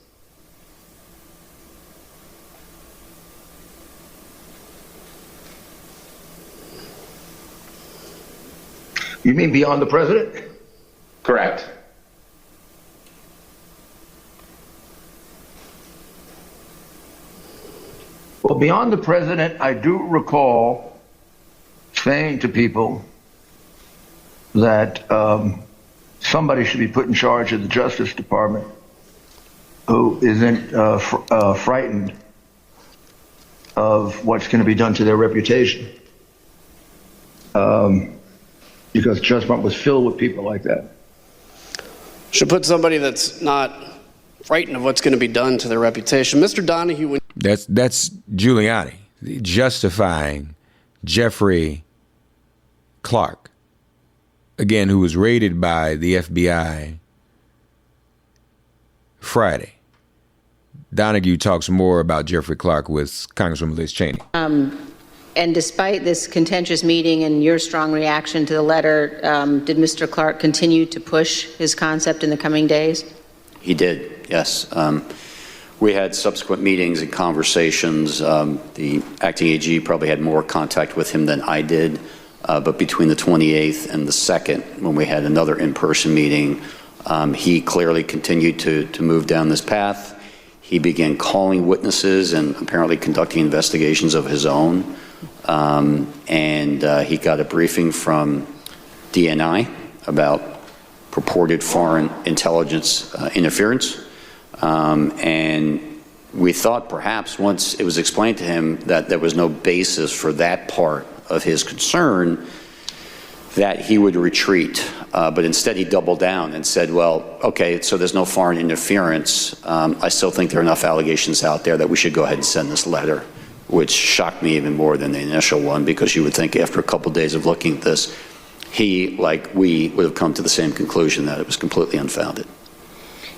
You mean beyond the president? Correct. Well, beyond the president, I do recall saying to people that somebody should be put in charge of the Justice Department who isn't frightened of what's going to be done to their reputation. Because Justice Department was filled with people like that. Should put somebody that's not frightened of what's going to be done to their reputation. Mr. Donahue. That's Giuliani justifying Jeffrey Clark, again, who was raided by the FBI Friday. Donahue talks more about Jeffrey Clark with Congresswoman Liz Cheney. And despite this contentious meeting and your strong reaction to the letter, did Mr. Clark continue to push his concept in the coming days? He did, yes. We had subsequent meetings and conversations. The acting AG probably had more contact with him than I did, but between the 28th and the 2nd, when we had another in-person meeting, he clearly continued to move down this path. He began calling witnesses and apparently conducting investigations of his own. And he got a briefing from DNI about purported foreign intelligence interference. And we thought perhaps once it was explained to him that there was no basis for that part of his concern, that he would retreat. But instead he doubled down and said, well, okay, so there's no foreign interference. I still think there are enough allegations out there that we should go ahead and send this letter, which shocked me even more than the initial one, because you would think after a couple of days of looking at this, he, like we, would have come to the same conclusion that it was completely unfounded.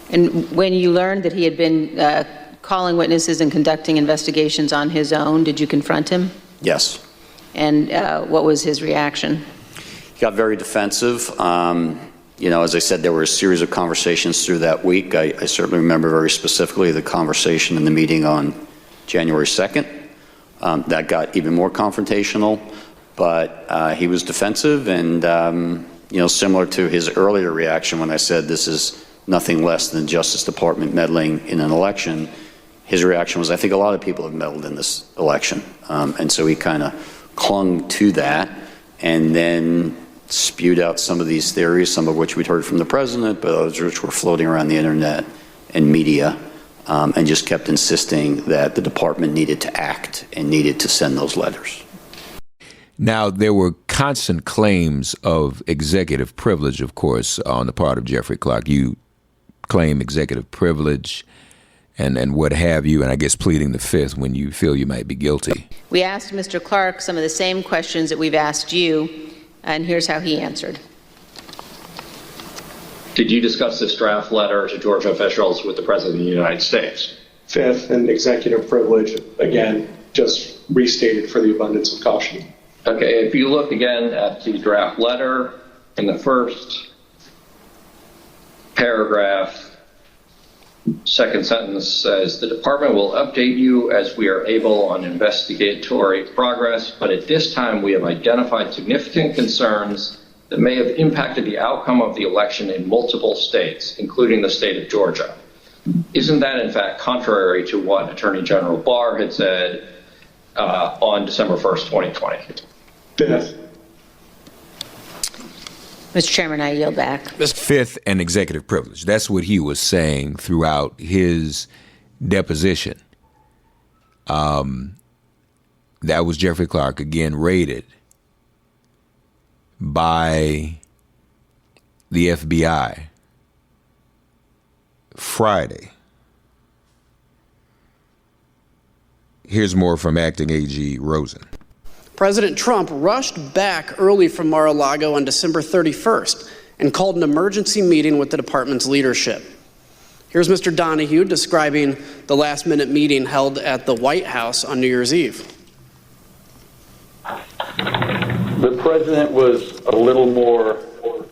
And when you learned that he had been calling witnesses and conducting investigations on his own, did you confront him? Yes. And what was his reaction? He got very defensive. You know, as I said, there were a series of conversations through that week. I certainly remember very specifically the conversation in the meeting on January 2nd. That got even more confrontational, but he was defensive and, you know, similar to his earlier reaction when I said this is nothing less than Justice Department meddling in an election. His reaction was, I think a lot of people have meddled in this election. And so he kind of clung to that and then spewed out some of these theories, some of which we'd heard from the president, but others which were floating around the internet and media, and just kept insisting that the department needed to act and needed to send those letters. Now, there were constant claims of executive privilege, of course, on the part of Jeffrey Clark. You claim executive privilege and what have you, and I guess pleading the fifth when you feel you might be guilty. We asked Mr. Clark some of the same questions that we've asked you, and here's how he answered. Did you discuss this draft letter to Georgia officials with the President of the United States? Fifth, and executive privilege, again, just restated for the abundance of caution. Okay, if you look again at the draft letter, in the first paragraph, second sentence says, the department will update you as we are able on investigatory progress, but at this time we have identified significant concerns that may have impacted the outcome of the election in multiple states, including the state of Georgia. Isn't that in fact contrary to what Attorney General Barr had said on December 1st, 2020? Fifth. Mr. Chairman, I yield back. Fifth and executive privilege. That's what he was saying throughout his deposition. That was Jeffrey Clark, again, raided by the FBI Friday. Here's more from Acting AG Rosen. President Trump rushed back early from Mar-a-Lago on December 31st and called an emergency meeting with the department's leadership. Here's Mr. Donahue describing the last-minute meeting held at the White House on New Year's Eve. The president was a little more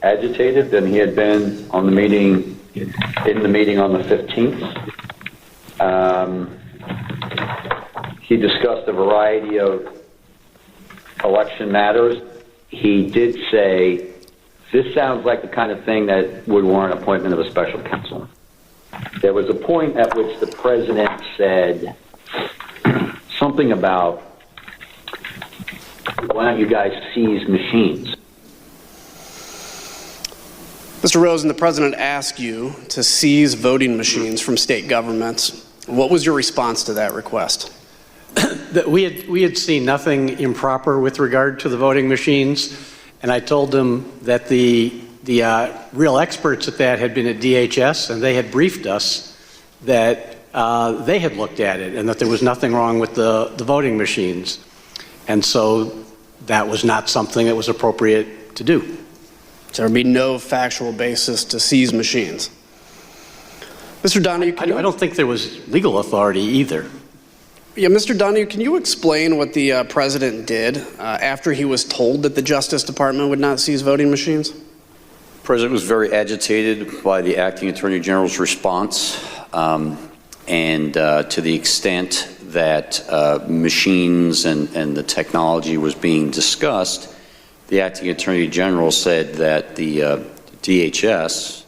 agitated than he had been on the meeting, in the meeting on the 15th. He discussed a variety of election matters. He did say, this sounds like the kind of thing that would warrant appointment of a special counsel. There was a point at which the president said something about, why don't you guys seize machines? Mr. Rosen, the president asked you to seize voting machines from state governments. What was your response to that request? We had seen nothing improper with regard to the voting machines, and I told him that the real experts at that had been at DHS, and they had briefed us that they had looked at it and that there was nothing wrong with the voting machines. And so that was not something that was appropriate to do. So there would be no factual basis to seize machines. Mr. Donahue, I don't think there was legal authority either. Yeah, Mr. Donahue, can you explain what the president did after he was told that the Justice Department would not seize voting machines? The president was very agitated by the acting attorney general's response, and to the extent that machines and the technology was being discussed, the acting attorney general said that the DHS,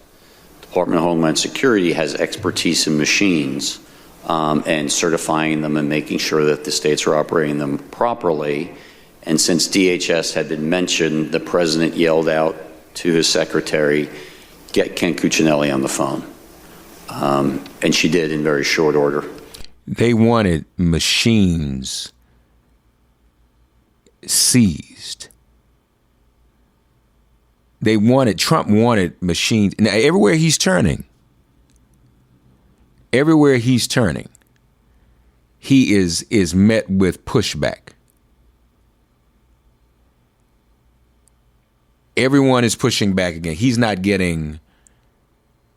Department of Homeland Security, has expertise in machines and certifying them and making sure that the states are operating them properly. And since DHS had been mentioned, the president yelled out to his secretary, get Ken Cuccinelli on the phone. And she did in very short order. They wanted machines seized. Trump wanted machines. Now, everywhere he's turning, he is met with pushback. Everyone is pushing back again. He's not getting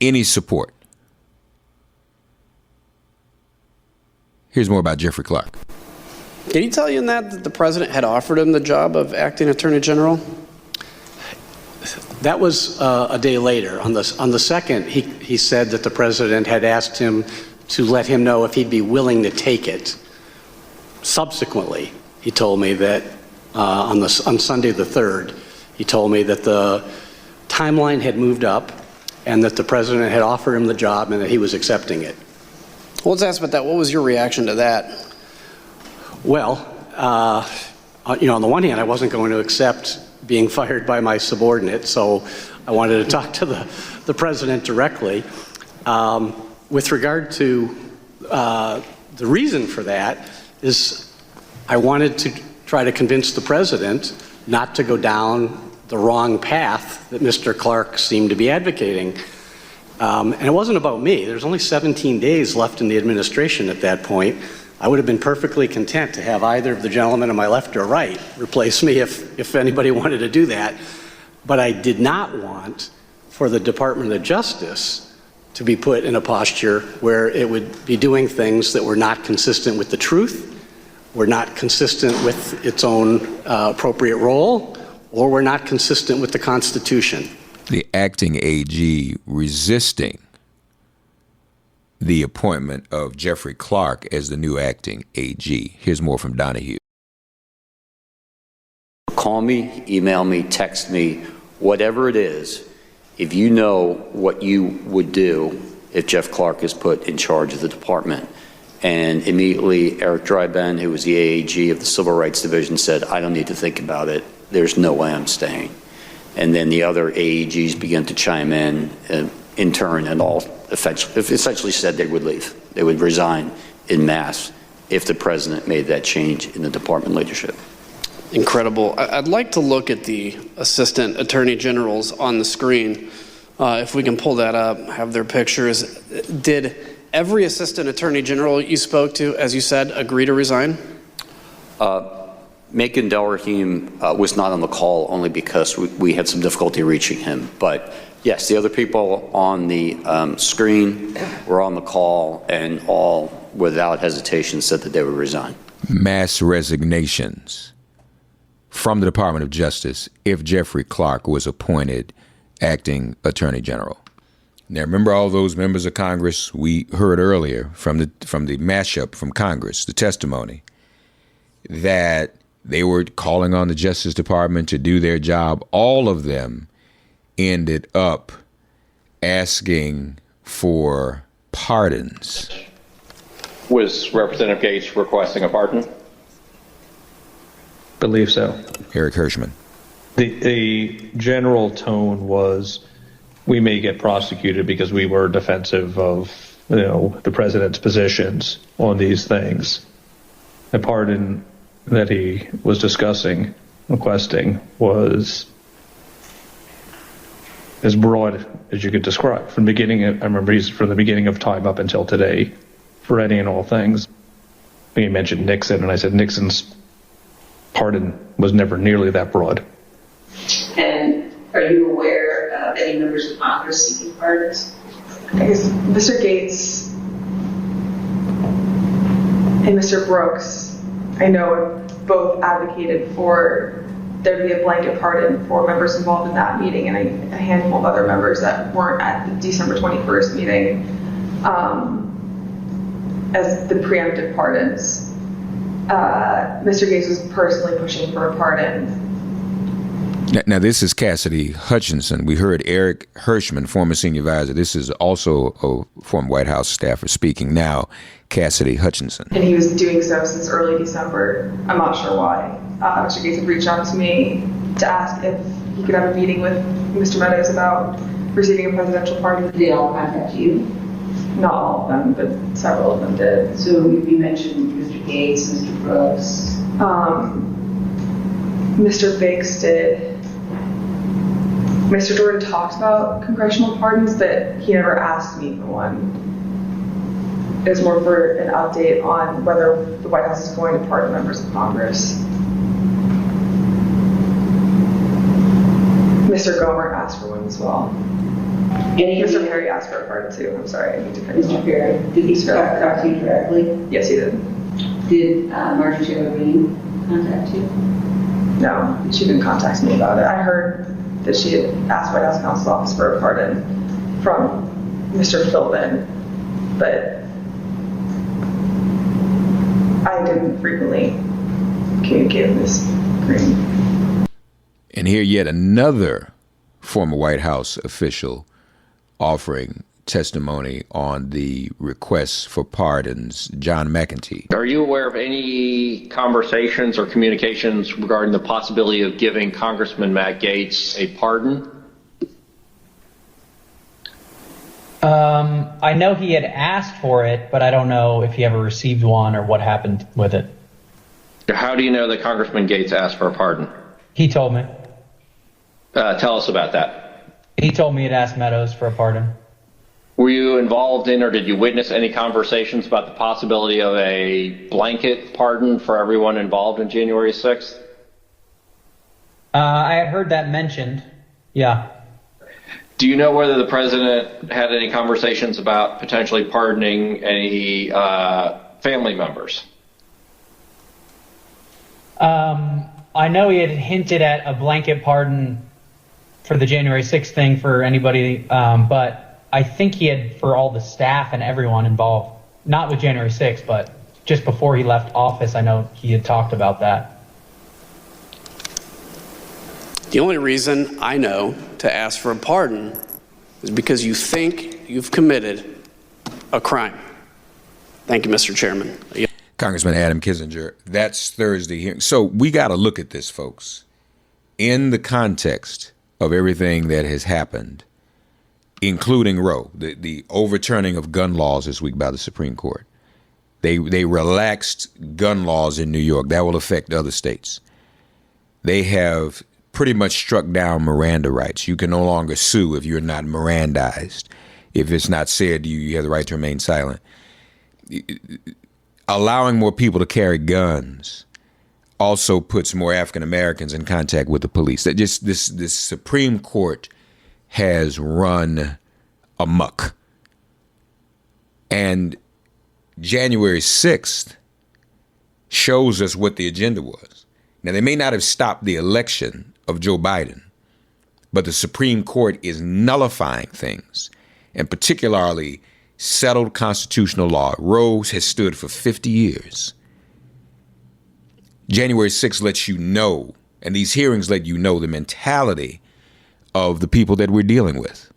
any support. Here's more about Jeffrey Clark. Did he tell you in that the president had offered him the job of acting attorney general? That was a day later. On the 2nd, he said that the president had asked him to let him know if he'd be willing to take it. Subsequently, he told me that on Sunday the 3rd, he told me that the timeline had moved up and that the president had offered him the job and that he was accepting it. Well, let's ask about that. What was your reaction to that? Well, on the one hand, I wasn't going to accept being fired by my subordinate, so I wanted to talk to the president directly. With regard to the reason for that is I wanted to try to convince the president not to go down the wrong path that Mr. Clark seemed to be advocating. And it wasn't about me. There's only 17 days left in the administration at that point. I would have been perfectly content to have either of the gentlemen on my left or right replace me if anybody wanted to do that. But I did not want for the Department of Justice to be put in a posture where it would be doing things that were not consistent with the truth, were not consistent with its own appropriate role, or were not consistent with the Constitution. The acting AG resisting the appointment of Jeffrey Clark as the new acting AG. Here's more from Donahue. Call me, email me, text me, whatever it is, if you know what you would do if Jeff Clark is put in charge of the department. And immediately Eric Dryben, who was the AAG of the Civil Rights Division, said, I don't need to think about it. There's no way I'm staying. And then the other AAGs began to chime in turn, and all essentially said they would leave. They would resign en masse if the president made that change in the department leadership. Incredible. I'd like to look at the assistant attorney generals on the screen. If we can pull that up, have their pictures. Did every assistant attorney general you spoke to, as you said, agree to resign? Macon Delrahim was not on the call only because we had some difficulty reaching him. But yes, the other people on the screen were on the call and all without hesitation said that they would resign. Mass resignations from the Department of Justice if Jeffrey Clark was appointed acting Attorney General. Now, remember all those members of Congress we heard earlier from the mashup from Congress, the testimony, that they were calling on the Justice Department to do their job. All of them ended up asking for pardons. Was Representative Gates requesting a pardon? Believe so. Eric Hirschman. The general tone was, we may get prosecuted because we were defensive of, the president's positions on these things. The pardon that he was requesting, was as broad as you could describe. From the beginning, I remember he's from the beginning of time up until today, for any and all things. He mentioned Nixon, and I said Nixon's pardon was never nearly that broad. And are you aware of any members of Congress seeking pardons? I guess Mr. Gates and Mr. Brooks, I know, both advocated for there be a blanket pardon for members involved in that meeting, and a handful of other members that weren't at the December 21st meeting as the preemptive pardons. Mr. Gates was personally pushing for a pardon. Now, this is Cassidy Hutchinson. We heard Eric Hirschman, former senior advisor. This is also a former White House staffer speaking now, Cassidy Hutchinson. And he was doing so since early December. I'm not sure why. Mr. Gates had reached out to me to ask if he could have a meeting with Mr. Meadows about receiving a presidential pardon. Did they all contact you? Not all of them, but several of them did. So you mentioned Mr. Gates, Mr. Brooks. Mr. Biggs did. Mr. Jordan talked about congressional pardons, but he never asked me for one. It was more for an update on whether the White House is going to pardon members of Congress. Mr. Gomer asked for one as well. Mr. Perry asked for a pardon too. I'm sorry, I need to finish. Mr. Perry, did he talk to you directly? Yes, he did. Did Marjorie Taylor Greene contact you? No, she didn't contact me about it. I heard that she had asked White House Counsel's Office for a pardon from Mr. Philbin, but I didn't frequently communicate with Ms. Greene. And here yet another former White House official offering testimony on the requests for pardons, John McEntee. Are you aware of any conversations or communications regarding the possibility of giving Congressman Matt Gaetz a pardon? I know he had asked for it, but I don't know if he ever received one or what happened with it. How do you know that Congressman Gaetz asked for a pardon? He told me. Tell us about that. He told me he'd asked Meadows for a pardon. Were you involved in or did you witness any conversations about the possibility of a blanket pardon for everyone involved in January 6th? I had heard that mentioned, yeah. Do you know whether the president had any conversations about potentially pardoning any family members? I know he had hinted at a blanket pardon for the January 6th thing for anybody, but I think he had for all the staff and everyone involved. Not with January 6th, but just before he left office, I know he had talked about that. The only reason I know to ask for a pardon is because you think you've committed a crime. Thank you, Mr. Chairman. Congressman Adam Kinzinger, that's Thursday hearing. So we got to look at this, folks, in the context of everything that has happened, including Roe, the overturning of gun laws this week by the Supreme Court. They relaxed gun laws in New York. That will affect other states. They have pretty much struck down Miranda rights. You can no longer sue if you're not Mirandized. If it's not said to you, you have the right to remain silent. Allowing more people to carry guns, also puts more African Americans in contact with the police. That just this Supreme Court has run amok. And January 6th shows us what the agenda was. Now, they may not have stopped the election of Joe Biden, but the Supreme Court is nullifying things, and particularly settled constitutional law. Roe has stood for 50 years. January 6th lets you know, and these hearings let you know, the mentality of the people that we're dealing with.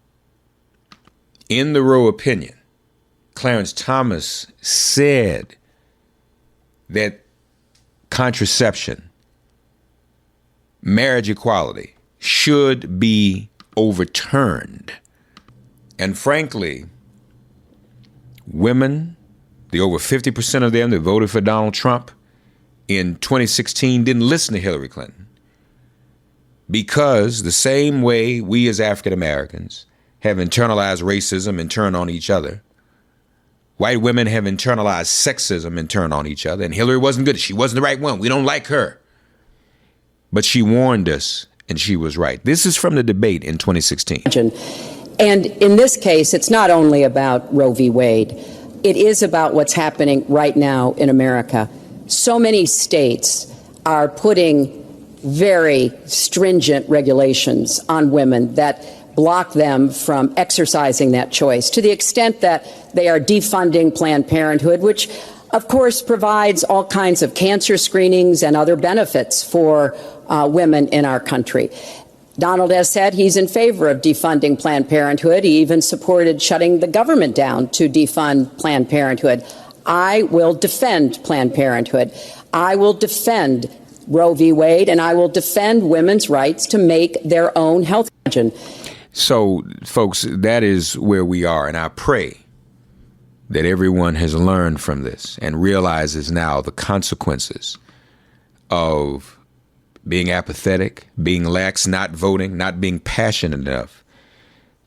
In the Roe opinion, Clarence Thomas said that contraception, marriage equality, should be overturned. And frankly, women, the over 50% of them that voted for Donald Trump in 2016 didn't listen to Hillary Clinton, because the same way we as African Americans have internalized racism and turned on each other, white women have internalized sexism and turned on each other. And Hillary wasn't good. She wasn't the right one. We don't like her. But she warned us, and she was right. This is from the debate in 2016. And in this case, it's not only about Roe v. Wade. It is about what's happening right now in America. So many states are putting very stringent regulations on women that block them from exercising that choice, to the extent that they are defunding Planned Parenthood, which, of course, provides all kinds of cancer screenings and other benefits for women in our country. Donald has said he's in favor of defunding Planned Parenthood. He even supported shutting the government down to defund Planned Parenthood. I will defend Planned Parenthood. I will defend Roe v. Wade, and I will defend women's rights to make their own health decision. So, folks, that is where we are. And I pray that everyone has learned from this and realizes now the consequences of being apathetic, being lax, not voting, not being passionate enough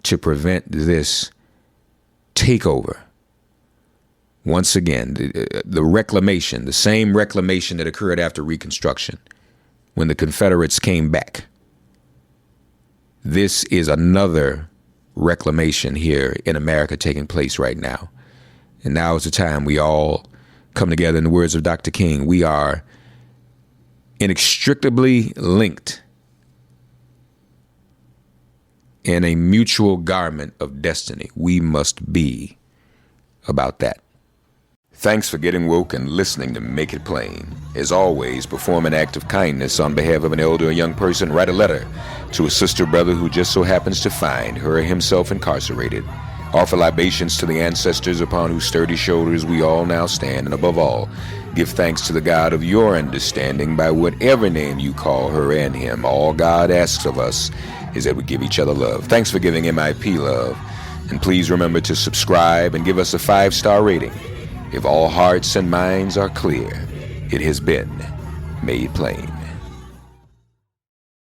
to prevent this takeover. Once again, the reclamation, the same reclamation that occurred after Reconstruction when the Confederates came back. This is another reclamation here in America taking place right now. And now is the time we all come together. In the words of Dr. King, we are inextricably linked in a mutual garment of destiny. We must be about that. Thanks for getting woke and listening to Make It Plain. As always, perform an act of kindness on behalf of an elder or young person. Write a letter to a sister or brother who just so happens to find her or himself incarcerated. Offer libations to the ancestors upon whose sturdy shoulders we all now stand. And above all, give thanks to the God of your understanding by whatever name you call her and him. All God asks of us is that we give each other love. Thanks for giving MIP love. And please remember to subscribe and give us a 5-star rating. If all hearts and minds are clear, it has been made plain.